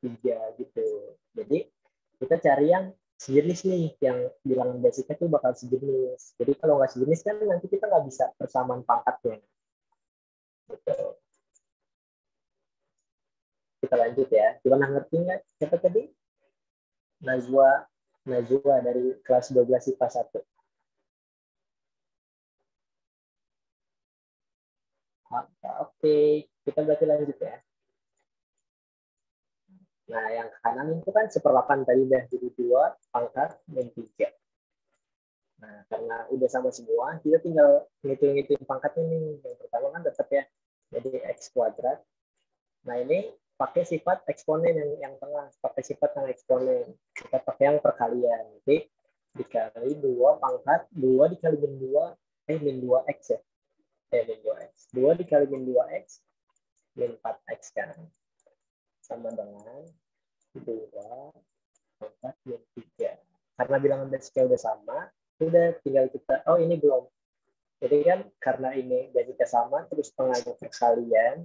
A: 3 gitu. Jadi kita cari yang sejenis nih, yang bilangan basicnya tuh bakal sejenis. Jadi kalau nggak sejenis kan nanti kita nggak bisa persamaan pangkatnya. Gitu. Kita lanjut ya. Gimana, ngerti nggak? Siapa tadi? Najwa dari kelas 12 IPA 1. Oke, kita berarti lanjut ya. Nah, yang kanan itu kan 1/8 tadi udah jadi 2 pangkat min 3. Nah, karena udah sama semua, kita tinggal ngitung-ngitung pangkatnya nih. Yang pertama kan tetap ya, jadi X kuadrat. Nah, ini pakai sifat eksponen yang tengah, pakai sifat yang eksponen. Kita pakai yang perkalian. Jadi, dikali 2 pangkat, 2 dikali min 2, min 2X ya. Min 2X. 2 dikali min 2X, min 4X kan. Sama dengan 2 pangkat min 3. Karena bilangan basicnya udah sama, udah tinggal kita, oh ini belum. Jadi kan karena ini basicnya sama, terus tengahnya perkalian,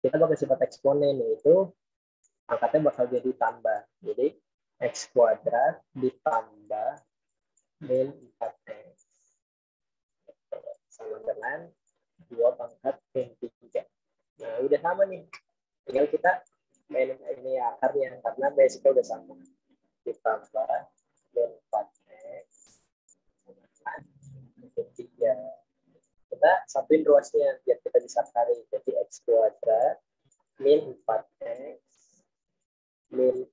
A: kita pakai sifat eksponen, yaitu angkatnya bakal jadi tambah. Jadi X kuadrat ditambah min 4X. Sama dengan 2 pangkat min 3. Nah, udah sama nih. Tinggal kita main ini akarnya, karena basicnya udah sama. Ditambah min 4X. Min 3. Kita satuin ruasnya, biar kita bisa cari. Jadi X kuadrat min 4X min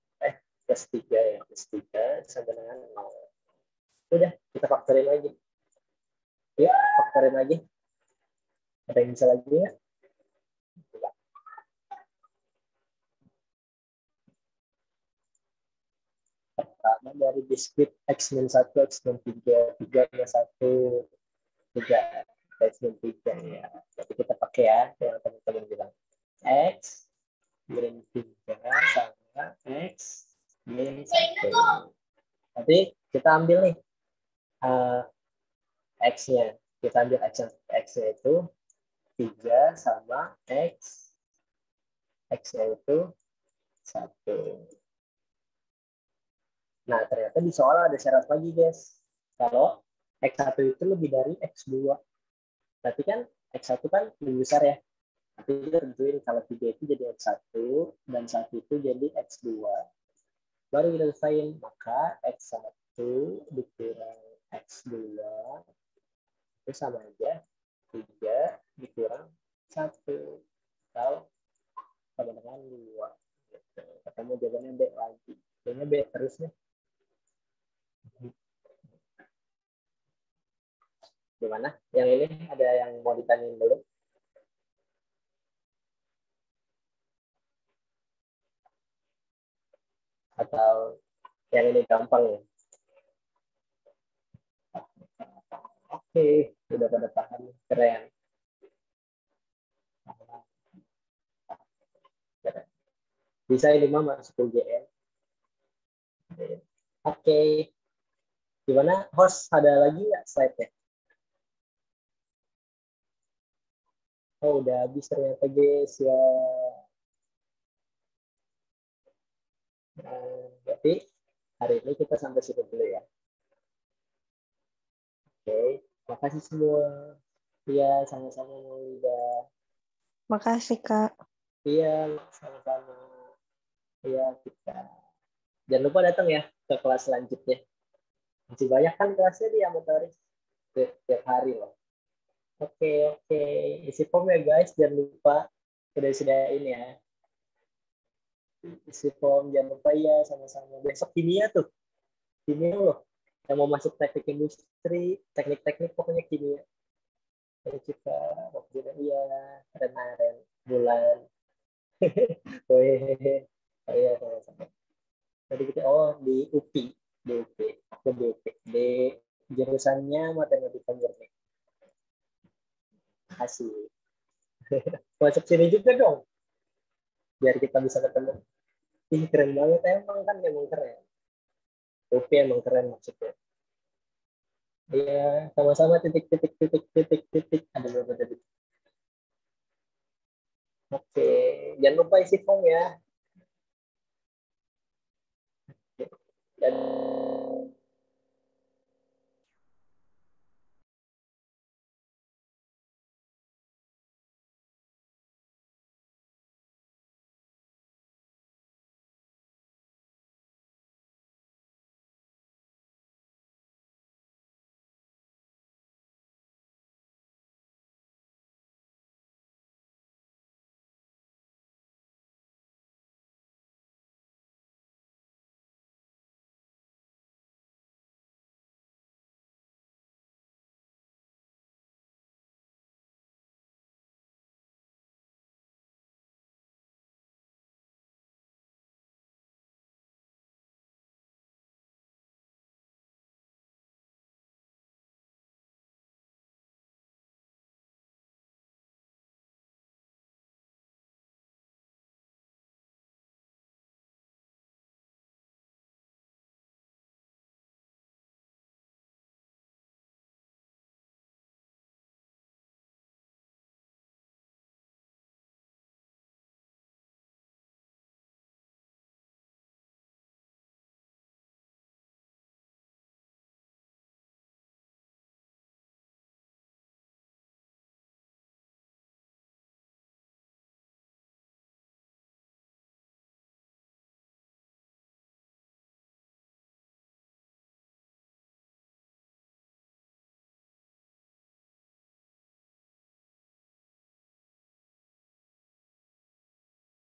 A: plus 3 ya, plus 3 sama dengan 0. Udah, kita faktorin lagi. Yuk, faktorin lagi. Ada yang bisa lagi ya? Pertama dari diskrit X min 1, X min 3, 3 minus 1, 3, X min 3 ya. Jadi kita pakai ya, yang teman-teman bilang. X min 3 sama X min 1. Nanti kita ambil nih X-nya. Kita ambil X-nya itu 3 sama X. X-nya itu 1. Nah, ternyata di soal ada syarat lagi, guys. Kalau X1 itu lebih dari X2. Berarti kan X1 kan lebih besar ya. Nanti kita tentuin kalau 3 itu jadi X1 dan 1 itu jadi X2. Baru kita selesaiin. Maka X1 dikurang X2 itu sama aja 3 dikurang 1. Atau sama dengan 2. Gitu. Ketemu jawabannya B lagi. Kayaknya B terus nih. Gimana? Yang ini ada yang mau ditanyain belum? Atau yang ini gampang ya? Oke, sudah pada paham. Keren. Bisa ini mah masuk UGM. Oke. Gimana? Host, ada lagi nggak slide-nya? Oh, udah habis ternyata, guys. Ya. Berarti hari ini kita sampai situ dulu ya. Oke. Makasih semua. Iya, sama-sama Maulida.
D: Makasih, Kak.
A: Iya, sama-sama. Iya, kita. Jangan lupa datang ya ke kelas selanjutnya. Masih banyak kan kelasnya di Amatoris. Tiap hari loh. Oke. Isi form ya guys, jangan lupa. Sudah ini ya. Isi form, jangan lupa ya sama-sama. Besok kimia tuh. Kimia loh. Yang mau masuk teknik industri, teknik-teknik pokoknya kimia. Jadi kita waktu itu iya, keren bulan. Oh iya, sama-sama. Tadi kita di UPI, aku di UPI, di jurusannya matematika murni. Asik. Masuk sini juga dong, biar kita bisa ketemu. Ih, keren banget emang keren. UPI emang keren maksudnya. Iya, sama-sama titik. Ada berapa titik? Oke, jangan lupa isi form ya. Dan